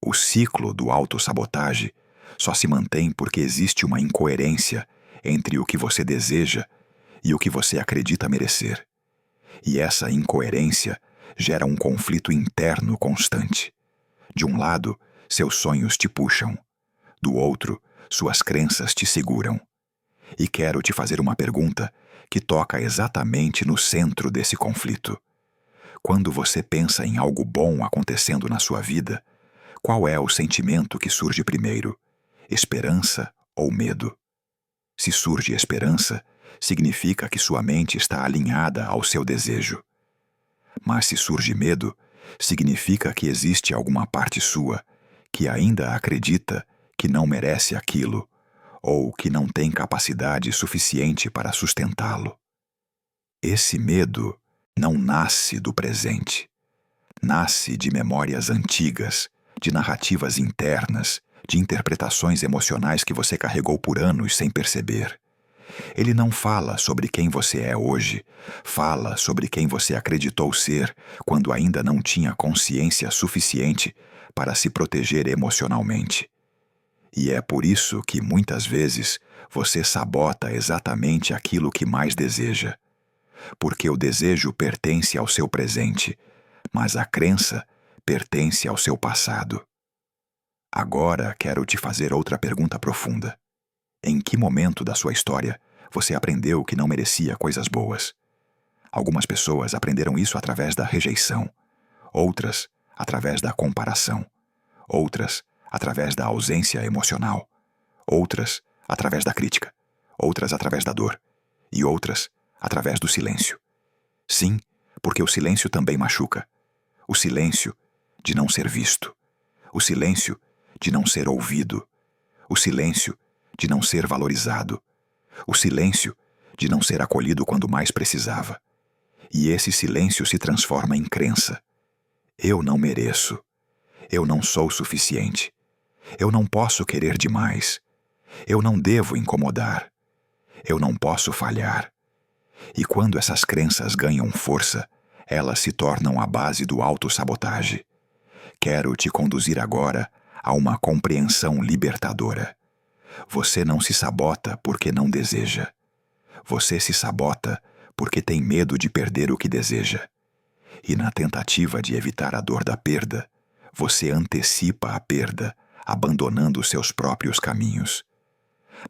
O ciclo do autossabotagem só se mantém porque existe uma incoerência entre o que você deseja e o que você acredita merecer. E essa incoerência gera um conflito interno constante. De um lado, seus sonhos te puxam. Do outro, suas crenças te seguram. E quero te fazer uma pergunta que toca exatamente no centro desse conflito. Quando você pensa em algo bom acontecendo na sua vida, qual é o sentimento que surge primeiro? Esperança ou medo? Se surge esperança, significa que sua mente está alinhada ao seu desejo. Mas se surge medo, significa que existe alguma parte sua que ainda acredita que não merece aquilo ou que não tem capacidade suficiente para sustentá-lo. Esse medo não nasce do presente. Nasce de memórias antigas, de narrativas internas, de interpretações emocionais que você carregou por anos sem perceber. Ele não fala sobre quem você é hoje, fala sobre quem você acreditou ser quando ainda não tinha consciência suficiente para se proteger emocionalmente. E é por isso que, muitas vezes, você sabota exatamente aquilo que mais deseja. Porque o desejo pertence ao seu presente, mas a crença pertence ao seu passado. Agora quero te fazer outra pergunta profunda. Em que momento da sua história você aprendeu que não merecia coisas boas? Algumas pessoas aprenderam isso através da rejeição, outras através da comparação, outras através da ausência emocional, outras através da crítica, outras através da dor e outras através do silêncio. Sim, porque o silêncio também machuca. O silêncio de não ser visto, o silêncio de não ser ouvido, o silêncio de não ser valorizado, o silêncio de não ser acolhido quando mais precisava. E esse silêncio se transforma em crença. Eu não mereço. Eu não sou suficiente. Eu não posso querer demais. Eu não devo incomodar. Eu não posso falhar. E quando essas crenças ganham força, elas se tornam a base do autossabotagem. Quero te conduzir agora a uma compreensão libertadora. Você não se sabota porque não deseja. Você se sabota porque tem medo de perder o que deseja. E na tentativa de evitar a dor da perda, você antecipa a perda, abandonando seus próprios caminhos.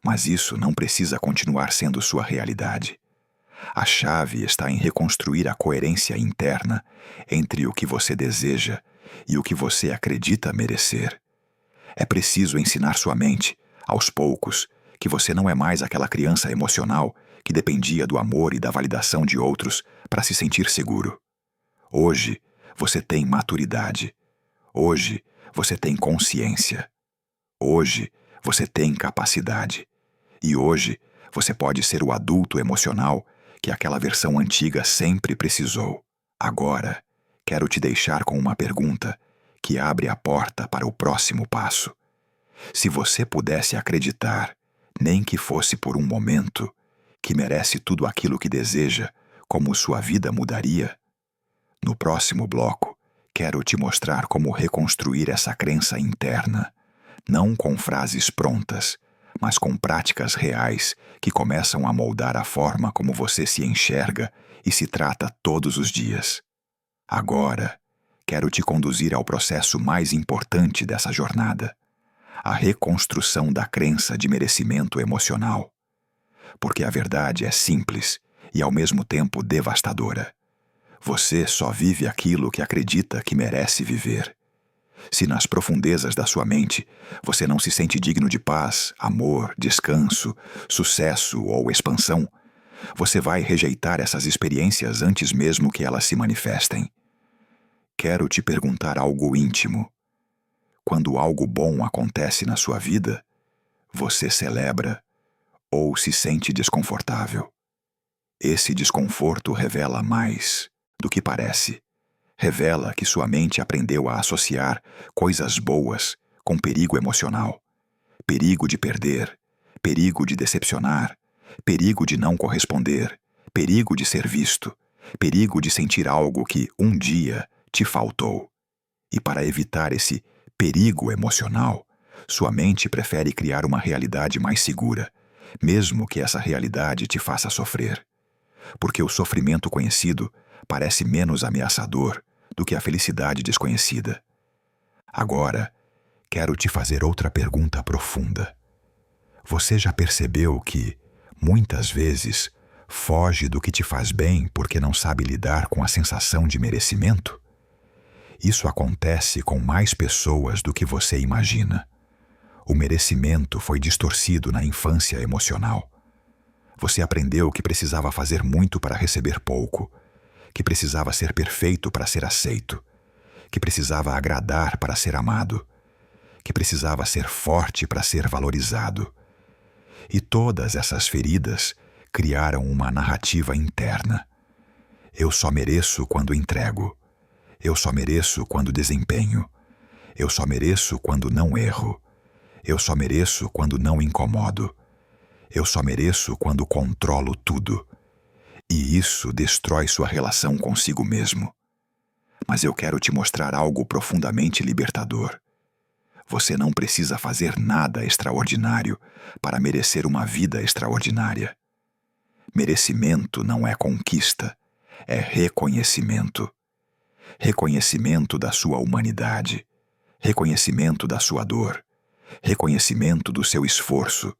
Mas isso não precisa continuar sendo sua realidade. A chave está em reconstruir a coerência interna entre o que você deseja e o que você acredita merecer. É preciso ensinar sua mente, aos poucos, que você não é mais aquela criança emocional que dependia do amor e da validação de outros para se sentir seguro. Hoje, você tem maturidade. Hoje, você tem consciência. Hoje, você tem capacidade. E hoje, você pode ser o adulto emocional que aquela versão antiga sempre precisou. Agora, quero te deixar com uma pergunta que abre a porta para o próximo passo. Se você pudesse acreditar, nem que fosse por um momento, que merece tudo aquilo que deseja, como sua vida mudaria? No próximo bloco, quero te mostrar como reconstruir essa crença interna, não com frases prontas, mas com práticas reais que começam a moldar a forma como você se enxerga e se trata todos os dias. Agora, quero te conduzir ao processo mais importante dessa jornada, a reconstrução da crença de merecimento emocional. Porque a verdade é simples e ao mesmo tempo devastadora. Você só vive aquilo que acredita que merece viver. Se nas profundezas da sua mente você não se sente digno de paz, amor, descanso, sucesso ou expansão, você vai rejeitar essas experiências antes mesmo que elas se manifestem. Quero te perguntar algo íntimo. Quando algo bom acontece na sua vida, você celebra ou se sente desconfortável? Esse desconforto revela mais do que parece. Revela que sua mente aprendeu a associar coisas boas com perigo emocional. Perigo de perder, perigo de decepcionar, perigo de não corresponder, perigo de ser visto, perigo de sentir algo que um dia te faltou. E para evitar esse perigo emocional, sua mente prefere criar uma realidade mais segura, mesmo que essa realidade te faça sofrer. Porque o sofrimento conhecido parece menos ameaçador do que a felicidade desconhecida. Agora, quero te fazer outra pergunta profunda. Você já percebeu que, muitas vezes, foge do que te faz bem porque não sabe lidar com a sensação de merecimento? Isso acontece com mais pessoas do que você imagina. O merecimento foi distorcido na infância emocional. Você aprendeu que precisava fazer muito para receber pouco, que precisava ser perfeito para ser aceito, que precisava agradar para ser amado, que precisava ser forte para ser valorizado. E todas essas feridas criaram uma narrativa interna. Eu só mereço quando entrego. Eu só mereço quando desempenho. Eu só mereço quando não erro. Eu só mereço quando não incomodo. Eu só mereço quando controlo tudo. E isso destrói sua relação consigo mesmo. Mas eu quero te mostrar algo profundamente libertador. Você não precisa fazer nada extraordinário para merecer uma vida extraordinária. Merecimento não é conquista, é reconhecimento. Reconhecimento da sua humanidade, reconhecimento da sua dor, reconhecimento do seu esforço,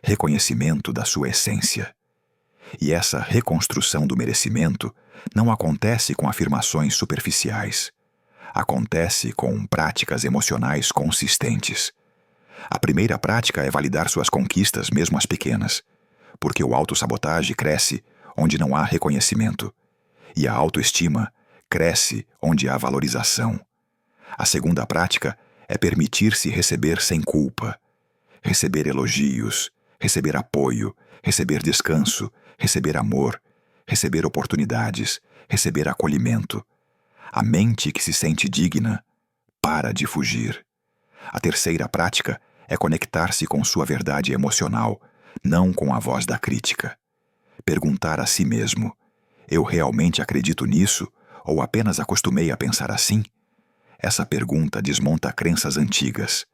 reconhecimento da sua essência. E essa reconstrução do merecimento não acontece com afirmações superficiais. Acontece com práticas emocionais consistentes. A primeira prática é validar suas conquistas, mesmo as pequenas, porque o autossabotagem cresce onde não há reconhecimento, e a autoestima cresce onde há valorização. A segunda prática é permitir-se receber sem culpa, receber elogios, receber apoio, receber descanso, receber amor, receber oportunidades, receber acolhimento. A mente que se sente digna para de fugir. A terceira prática é conectar-se com sua verdade emocional, não com a voz da crítica. Perguntar a si mesmo: eu realmente acredito nisso ou apenas acostumei a pensar assim? Essa pergunta desmonta crenças antigas.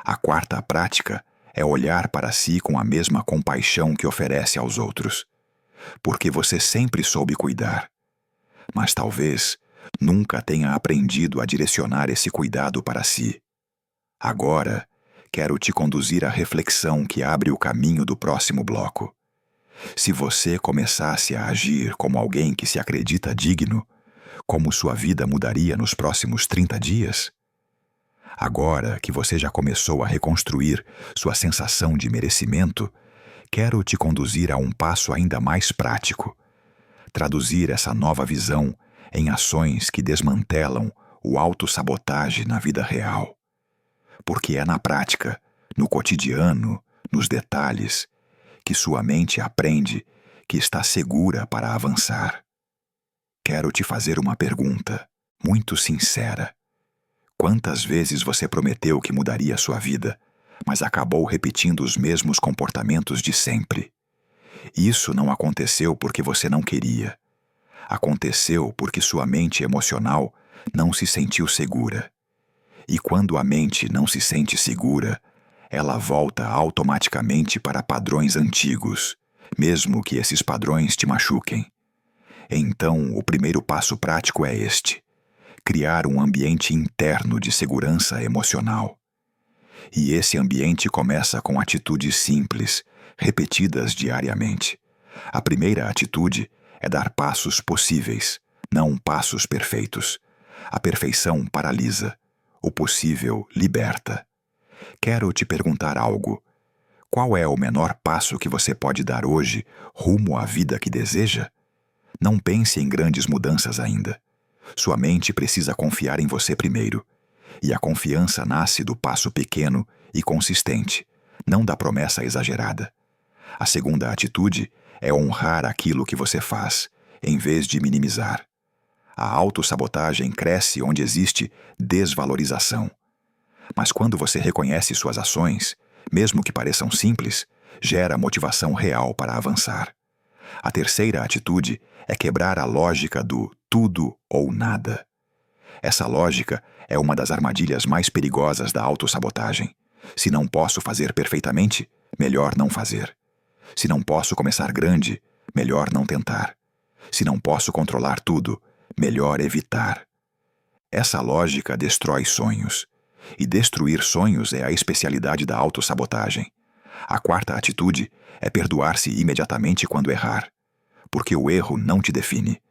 A quarta prática é olhar para si com a mesma compaixão que oferece aos outros. Porque você sempre soube cuidar. Mas talvez nunca tenha aprendido a direcionar esse cuidado para si. Agora, quero te conduzir à reflexão que abre o caminho do próximo bloco. Se você começasse a agir como alguém que se acredita digno, como sua vida mudaria nos próximos 30 dias? Agora que você já começou a reconstruir sua sensação de merecimento, quero te conduzir a um passo ainda mais prático. Traduzir essa nova visão em ações que desmantelam o autossabotagem na vida real. Porque é na prática, no cotidiano, nos detalhes, que sua mente aprende que está segura para avançar. Quero te fazer uma pergunta, muito sincera. Quantas vezes você prometeu que mudaria sua vida, mas acabou repetindo os mesmos comportamentos de sempre? Isso não aconteceu porque você não queria. Aconteceu porque sua mente emocional não se sentiu segura. E quando a mente não se sente segura, ela volta automaticamente para padrões antigos, mesmo que esses padrões te machuquem. Então, o primeiro passo prático é este: criar um ambiente interno de segurança emocional. E esse ambiente começa com atitudes simples, repetidas diariamente. A primeira atitude é dar passos possíveis, não passos perfeitos. A perfeição paralisa. O possível liberta. Quero te perguntar algo. Qual é o menor passo que você pode dar hoje rumo à vida que deseja? Não pense em grandes mudanças ainda. Sua mente precisa confiar em você primeiro. E a confiança nasce do passo pequeno e consistente, não da promessa exagerada. A segunda atitude é honrar aquilo que você faz, em vez de minimizar. A autossabotagem cresce onde existe desvalorização. Mas quando você reconhece suas ações, mesmo que pareçam simples, gera motivação real para avançar. A terceira atitude é quebrar a lógica do tudo ou nada. Essa lógica é uma das armadilhas mais perigosas da autossabotagem. Se não posso fazer perfeitamente, melhor não fazer. Se não posso começar grande, melhor não tentar. Se não posso controlar tudo, melhor evitar. Essa lógica destrói sonhos. E destruir sonhos é a especialidade da autossabotagem. A quarta atitude é perdoar-se imediatamente quando errar. Porque o erro não te define.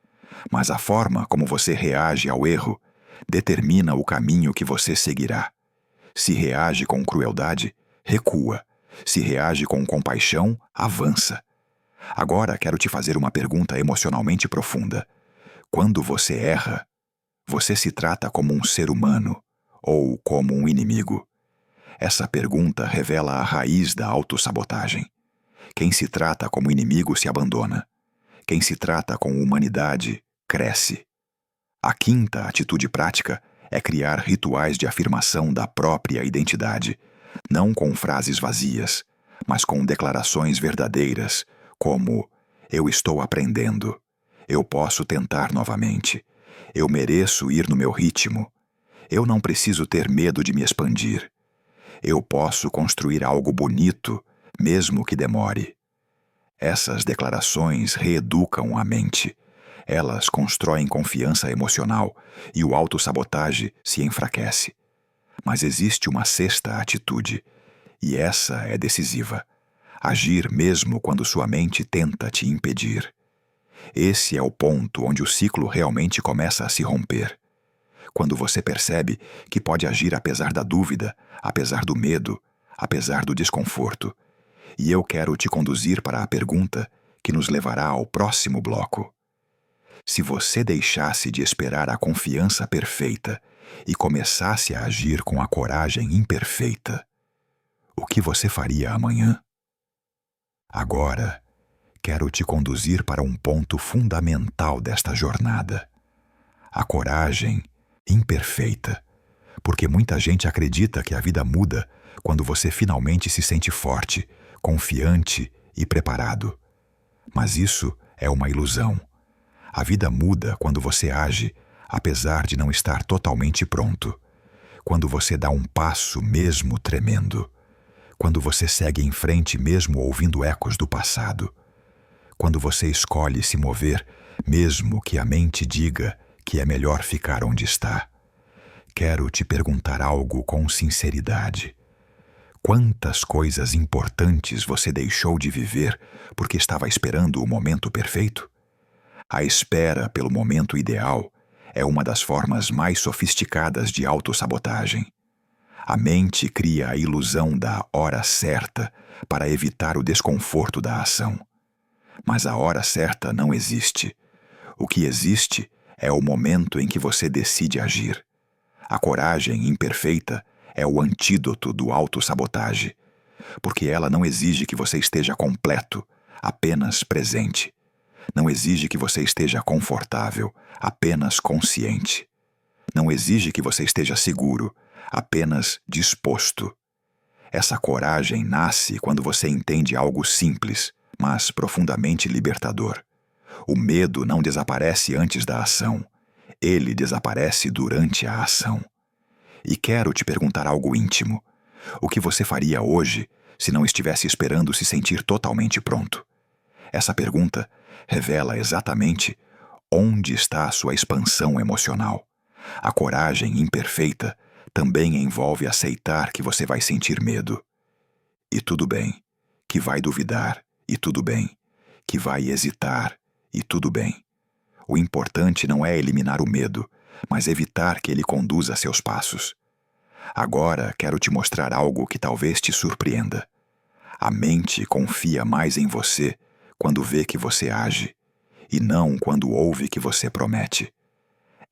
Mas a forma como você reage ao erro determina o caminho que você seguirá. Se reage com crueldade, recua. Se reage com compaixão, avança. Agora quero te fazer uma pergunta emocionalmente profunda. Quando você erra, você se trata como um ser humano ou como um inimigo? Essa pergunta revela a raiz da autossabotagem. Quem se trata como inimigo se abandona. Quem se trata com humanidade, cresce. A quinta atitude prática é criar rituais de afirmação da própria identidade, não com frases vazias, mas com declarações verdadeiras, como: eu estou aprendendo, eu posso tentar novamente, eu mereço ir no meu ritmo, eu não preciso ter medo de me expandir, eu posso construir algo bonito, mesmo que demore. Essas declarações reeducam a mente. Elas constroem confiança emocional e o autossabotagem se enfraquece. Mas existe uma sexta atitude, e essa é decisiva: agir mesmo quando sua mente tenta te impedir. Esse é o ponto onde o ciclo realmente começa a se romper. Quando você percebe que pode agir apesar da dúvida, apesar do medo, apesar do desconforto. E eu quero te conduzir para a pergunta que nos levará ao próximo bloco. Se você deixasse de esperar a confiança perfeita e começasse a agir com a coragem imperfeita, o que você faria amanhã? Agora, quero te conduzir para um ponto fundamental desta jornada: a coragem imperfeita. Porque muita gente acredita que a vida muda quando você finalmente se sente forte, confiante e preparado. Mas isso é uma ilusão. A vida muda quando você age, apesar de não estar totalmente pronto. Quando você dá um passo mesmo tremendo. Quando você segue em frente mesmo ouvindo ecos do passado. Quando você escolhe se mover, mesmo que a mente diga que é melhor ficar onde está. Quero te perguntar algo com sinceridade. Quantas coisas importantes você deixou de viver porque estava esperando o momento perfeito? A espera pelo momento ideal é uma das formas mais sofisticadas de autossabotagem. A mente cria a ilusão da hora certa para evitar o desconforto da ação. Mas a hora certa não existe. O que existe é o momento em que você decide agir. A coragem imperfeita é o antídoto do autossabotagem, porque ela não exige que você esteja completo, apenas presente. Não exige que você esteja confortável, apenas consciente. Não exige que você esteja seguro, apenas disposto. Essa coragem nasce quando você entende algo simples, mas profundamente libertador. O medo não desaparece antes da ação. Ele desaparece durante a ação. E quero te perguntar algo íntimo. O que você faria hoje se não estivesse esperando se sentir totalmente pronto? Essa pergunta revela exatamente onde está a sua expansão emocional. A coragem imperfeita também envolve aceitar que você vai sentir medo. E tudo bem. Que vai duvidar. E tudo bem. Que vai hesitar. E tudo bem. O importante não é eliminar o medo, mas evitar que ele conduza seus passos. Agora quero te mostrar algo que talvez te surpreenda. A mente confia mais em você quando vê que você age, e não quando ouve que você promete.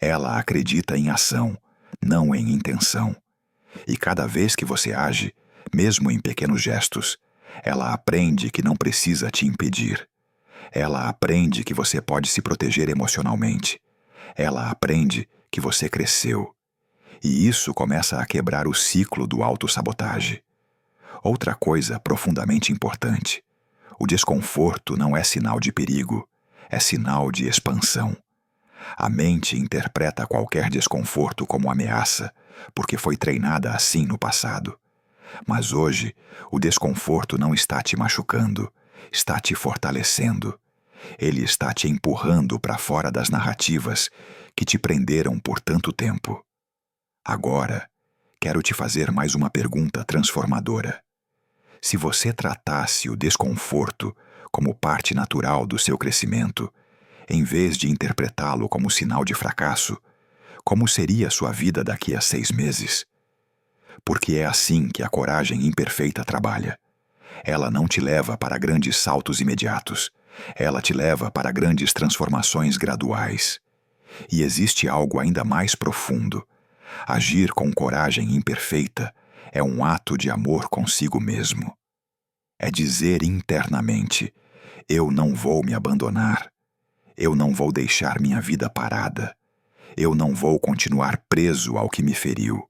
Ela acredita em ação, não em intenção. E cada vez que você age, mesmo em pequenos gestos, ela aprende que não precisa te impedir. Ela aprende que você pode se proteger emocionalmente. Ela aprende que você cresceu. E isso começa a quebrar o ciclo do autossabotagem. Outra coisa profundamente importante: o desconforto não é sinal de perigo, é sinal de expansão. A mente interpreta qualquer desconforto como ameaça, porque foi treinada assim no passado. Mas hoje, o desconforto não está te machucando, está te fortalecendo. Ele está te empurrando para fora das narrativas que te prenderam por tanto tempo. Agora, quero te fazer mais uma pergunta transformadora. Se você tratasse o desconforto como parte natural do seu crescimento, em vez de interpretá-lo como sinal de fracasso, como seria sua vida daqui a 6 meses? Porque é assim que a coragem imperfeita trabalha. Ela não te leva para grandes saltos imediatos. Ela te leva para grandes transformações graduais. E existe algo ainda mais profundo. Agir com coragem imperfeita é um ato de amor consigo mesmo. É dizer internamente: eu não vou me abandonar. Eu não vou deixar minha vida parada. Eu não vou continuar preso ao que me feriu.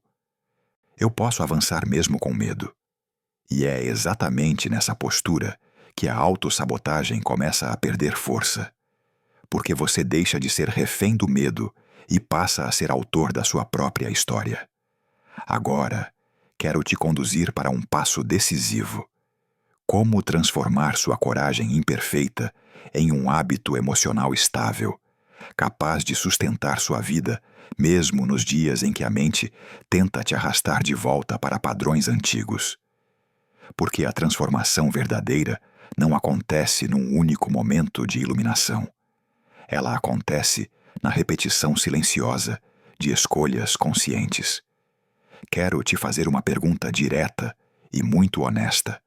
Eu posso avançar mesmo com medo. E é exatamente nessa postura que a autossabotagem começa a perder força. Porque você deixa de ser refém do medo e passa a ser autor da sua própria história. Agora, quero te conduzir para um passo decisivo. Como transformar sua coragem imperfeita em um hábito emocional estável, capaz de sustentar sua vida, mesmo nos dias em que a mente tenta te arrastar de volta para padrões antigos. Porque a transformação verdadeira não acontece num único momento de iluminação. Ela acontece na repetição silenciosa de escolhas conscientes. Quero te fazer uma pergunta direta e muito honesta.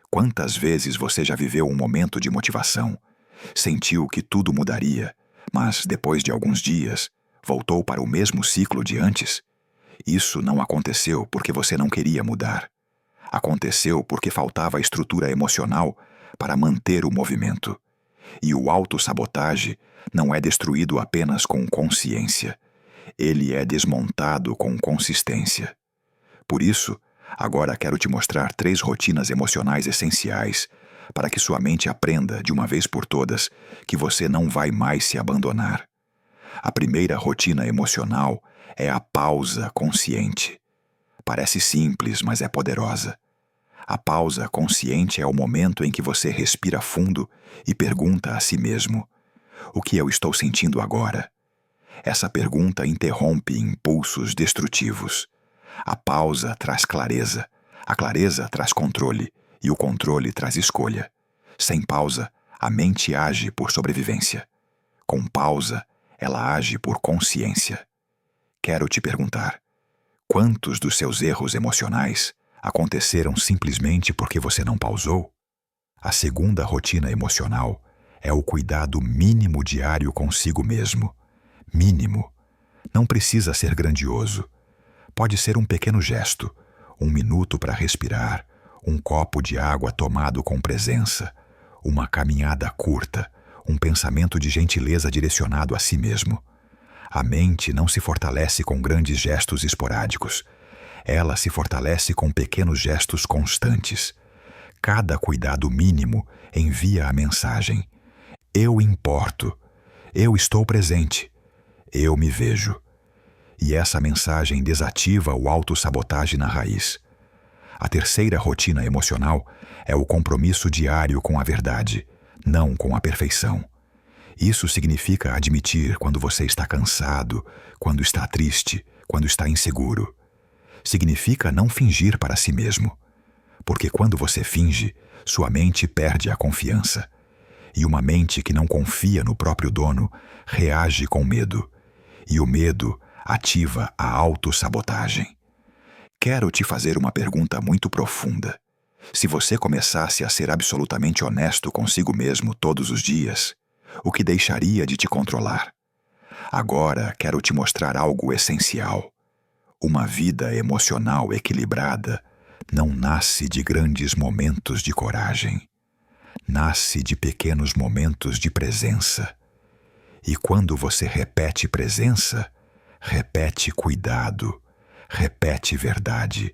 Quantas vezes você já viveu um momento de motivação, sentiu que tudo mudaria, mas depois de alguns dias, voltou para o mesmo ciclo de antes? Isso não aconteceu porque você não queria mudar. Aconteceu porque faltava estrutura emocional para manter o movimento. E o autossabotagem não é destruído apenas com consciência. Ele é desmontado com consistência. Por isso, agora quero te mostrar 3 rotinas emocionais essenciais para que sua mente aprenda, de uma vez por todas, que você não vai mais se abandonar. A primeira rotina emocional é a pausa consciente. Parece simples, mas é poderosa. A pausa consciente é o momento em que você respira fundo e pergunta a si mesmo: o que eu estou sentindo agora? Essa pergunta interrompe impulsos destrutivos. A pausa traz clareza, a clareza traz controle e o controle traz escolha. Sem pausa, a mente age por sobrevivência. Com pausa, ela age por consciência. Quero te perguntar: quantos dos seus erros emocionais aconteceram simplesmente porque você não pausou? A segunda rotina emocional é o cuidado mínimo diário consigo mesmo. Mínimo. Não precisa ser grandioso. Pode ser um pequeno gesto, 1 minuto para respirar, um copo de água tomado com presença, uma caminhada curta, um pensamento de gentileza direcionado a si mesmo. A mente não se fortalece com grandes gestos esporádicos. Ela se fortalece com pequenos gestos constantes. Cada cuidado mínimo envia a mensagem: eu importo, eu estou presente, eu me vejo. E essa mensagem desativa o autossabotagem na raiz. A terceira rotina emocional é o compromisso diário com a verdade, não com a perfeição. Isso significa admitir quando você está cansado, quando está triste, quando está inseguro. Significa não fingir para si mesmo, porque quando você finge, sua mente perde a confiança. E uma mente que não confia no próprio dono reage com medo, e o medo ativa a autossabotagem. Quero te fazer uma pergunta muito profunda. Se você começasse a ser absolutamente honesto consigo mesmo todos os dias, o que deixaria de te controlar? Agora quero te mostrar algo essencial. Uma vida emocional equilibrada não nasce de grandes momentos de coragem. Nasce de pequenos momentos de presença. E quando você repete presença, repete cuidado, repete verdade,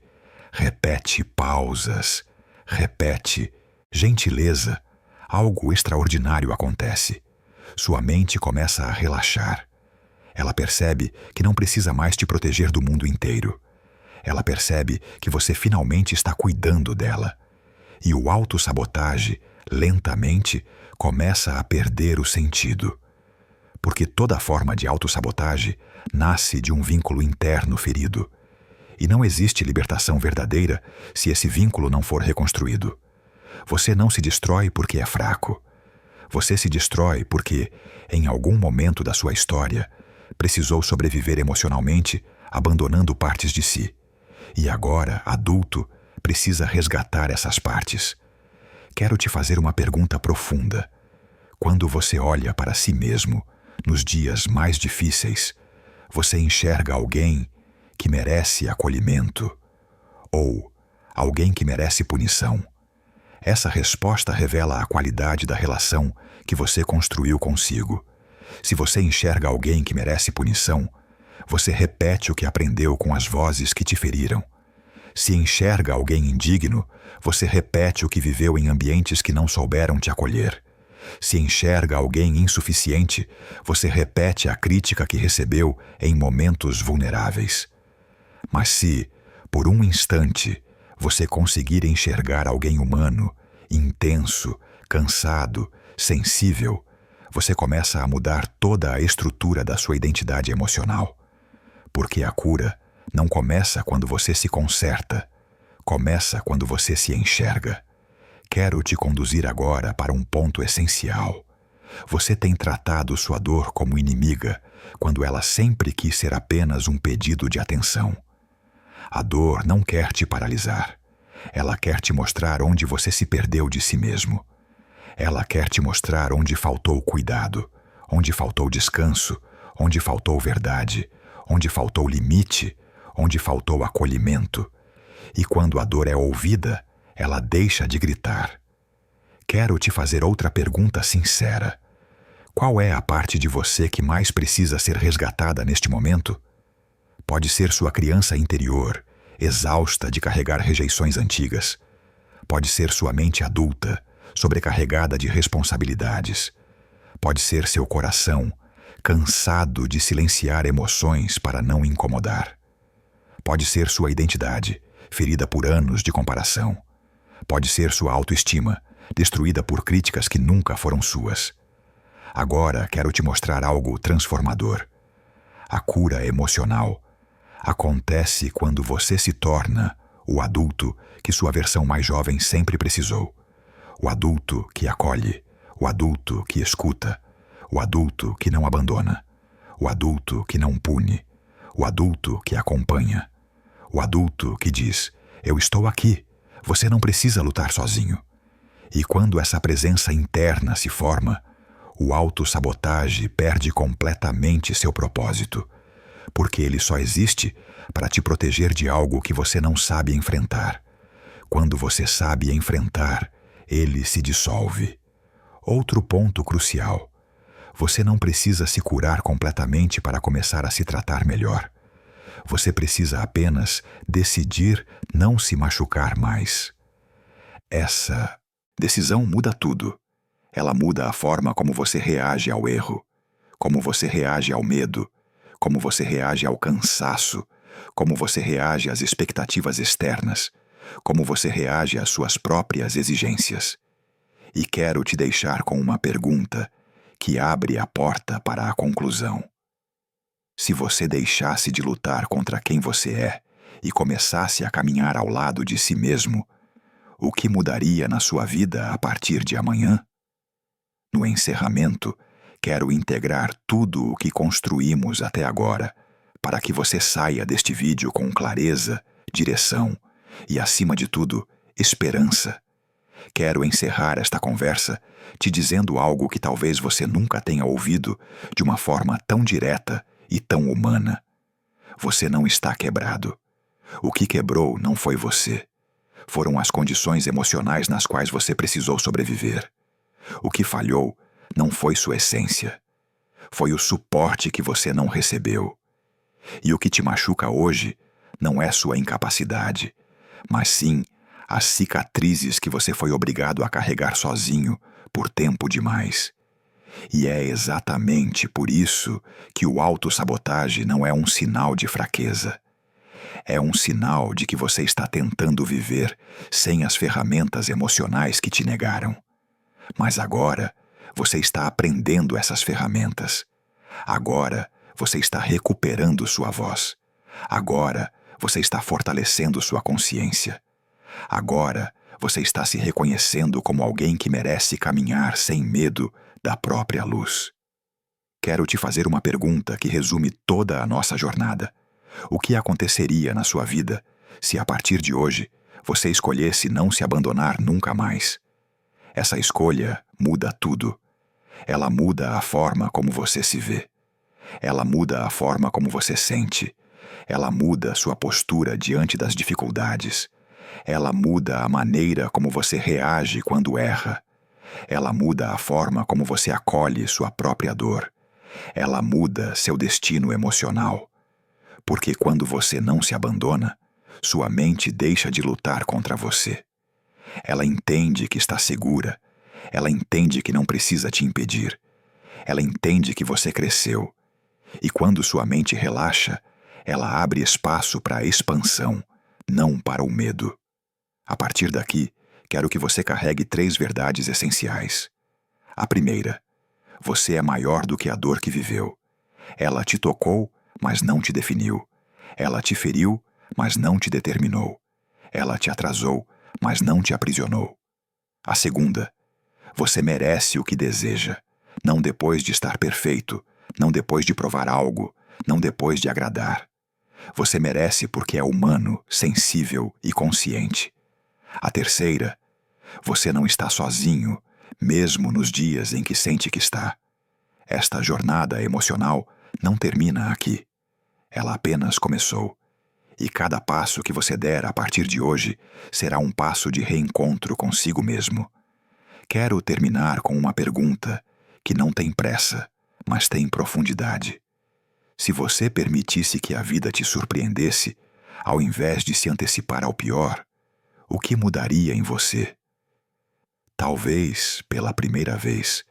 repete pausas, repete gentileza, algo extraordinário acontece. Sua mente começa a relaxar. Ela percebe que não precisa mais te proteger do mundo inteiro. Ela percebe que você finalmente está cuidando dela. E o autossabotagem, lentamente, começa a perder o sentido. Porque toda forma de autossabotagem nasce de um vínculo interno ferido. E não existe libertação verdadeira se esse vínculo não for reconstruído. Você não se destrói porque é fraco. Você se destrói porque, em algum momento da sua história, precisou sobreviver emocionalmente, abandonando partes de si. E agora, adulto, precisa resgatar essas partes. Quero te fazer uma pergunta profunda. Quando você olha para si mesmo, nos dias mais difíceis, você enxerga alguém que merece acolhimento ou alguém que merece punição? Essa resposta revela a qualidade da relação que você construiu consigo. Se você enxerga alguém que merece punição, você repete o que aprendeu com as vozes que te feriram. Se enxerga alguém indigno, você repete o que viveu em ambientes que não souberam te acolher. Se enxerga alguém insuficiente, você repete a crítica que recebeu em momentos vulneráveis. Mas se, por um instante, você conseguir enxergar alguém humano, intenso, cansado, sensível, você começa a mudar toda a estrutura da sua identidade emocional. Porque a cura não começa quando você se conserta, começa quando você se enxerga. Quero te conduzir agora para um ponto essencial. Você tem tratado sua dor como inimiga, quando ela sempre quis ser apenas um pedido de atenção. A dor não quer te paralisar. Ela quer te mostrar onde você se perdeu de si mesmo. Ela quer te mostrar onde faltou cuidado, onde faltou descanso, onde faltou verdade, onde faltou limite, onde faltou acolhimento. E quando a dor é ouvida, ela deixa de gritar. Quero te fazer outra pergunta sincera. Qual é a parte de você que mais precisa ser resgatada neste momento? Pode ser sua criança interior, exausta de carregar rejeições antigas. Pode ser sua mente adulta, sobrecarregada de responsabilidades. Pode ser seu coração, cansado de silenciar emoções para não incomodar. Pode ser sua identidade, ferida por anos de comparação. Pode ser sua autoestima, destruída por críticas que nunca foram suas. Agora quero te mostrar algo transformador. A cura emocional acontece quando você se torna o adulto que sua versão mais jovem sempre precisou. O adulto que acolhe, o adulto que escuta, o adulto que não abandona, o adulto que não pune, o adulto que acompanha, o adulto que diz: eu estou aqui, você não precisa lutar sozinho. E quando essa presença interna se forma, o autossabotagem perde completamente seu propósito, porque ele só existe para te proteger de algo que você não sabe enfrentar. Quando você sabe enfrentar, ele se dissolve. Outro ponto crucial: você não precisa se curar completamente para começar a se tratar melhor. Você precisa apenas decidir não se machucar mais. Essa decisão muda tudo. Ela muda a forma como você reage ao erro, como você reage ao medo, como você reage ao cansaço, como você reage às expectativas externas, como você reage às suas próprias exigências. E quero te deixar com uma pergunta que abre a porta para a conclusão. Se você deixasse de lutar contra quem você é e começasse a caminhar ao lado de si mesmo, o que mudaria na sua vida a partir de amanhã? No encerramento, quero integrar tudo o que construímos até agora, para que você saia deste vídeo com clareza, direção e, acima de tudo, esperança. Quero encerrar esta conversa te dizendo algo que talvez você nunca tenha ouvido de uma forma tão direta e tão humana. Você não está quebrado. O que quebrou não foi você. Foram as condições emocionais nas quais você precisou sobreviver. O que falhou não foi sua essência. Foi o suporte que você não recebeu. E o que te machuca hoje não é sua incapacidade, mas sim as cicatrizes que você foi obrigado a carregar sozinho por tempo demais. E é exatamente por isso que o autossabotagem não é um sinal de fraqueza. É um sinal de que você está tentando viver sem as ferramentas emocionais que te negaram. Mas agora você está aprendendo essas ferramentas. Agora você está recuperando sua voz. Agora você está fortalecendo sua consciência. Agora você está se reconhecendo como alguém que merece caminhar sem medo da própria luz. Quero te fazer uma pergunta que resume toda a nossa jornada. O que aconteceria na sua vida se, a partir de hoje, você escolhesse não se abandonar nunca mais? Essa escolha muda tudo. Ela muda a forma como você se vê. Ela muda a forma como você sente. Ela muda sua postura diante das dificuldades. Ela muda a maneira como você reage quando erra. Ela muda a forma como você acolhe sua própria dor. Ela muda seu destino emocional. Porque quando você não se abandona, sua mente deixa de lutar contra você. Ela entende que está segura. Ela entende que não precisa te impedir. Ela entende que você cresceu. E quando sua mente relaxa, ela abre espaço para a expansão, não para o medo. A partir daqui, quero que você carregue 3 verdades essenciais. A primeira: você é maior do que a dor que viveu. Ela te tocou, mas não te definiu. Ela te feriu, mas não te determinou. Ela te atrasou, mas não te aprisionou. A segunda: você merece o que deseja, não depois de estar perfeito, não depois de provar algo, não depois de agradar. Você merece porque é humano, sensível e consciente. A terceira: você não está sozinho, mesmo nos dias em que sente que está. Esta jornada emocional não termina aqui. Ela apenas começou. E cada passo que você der a partir de hoje será um passo de reencontro consigo mesmo. Quero terminar com uma pergunta que não tem pressa, mas tem profundidade. Se você permitisse que a vida te surpreendesse, ao invés de se antecipar ao pior, o que mudaria em você? Talvez, pela primeira vez,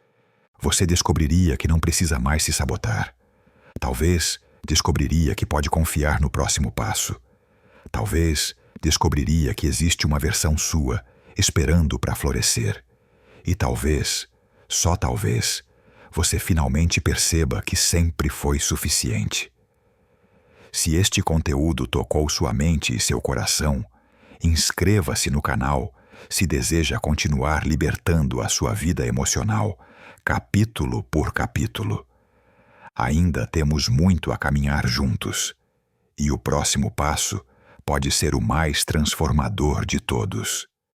você descobriria que não precisa mais se sabotar. Talvez descobriria que pode confiar no próximo passo. Talvez descobriria que existe uma versão sua esperando para florescer. E talvez, só talvez, você finalmente perceba que sempre foi suficiente. Se este conteúdo tocou sua mente e seu coração, inscreva-se no canal se deseja continuar libertando a sua vida emocional, capítulo por capítulo. Ainda temos muito a caminhar juntos, e o próximo passo pode ser o mais transformador de todos.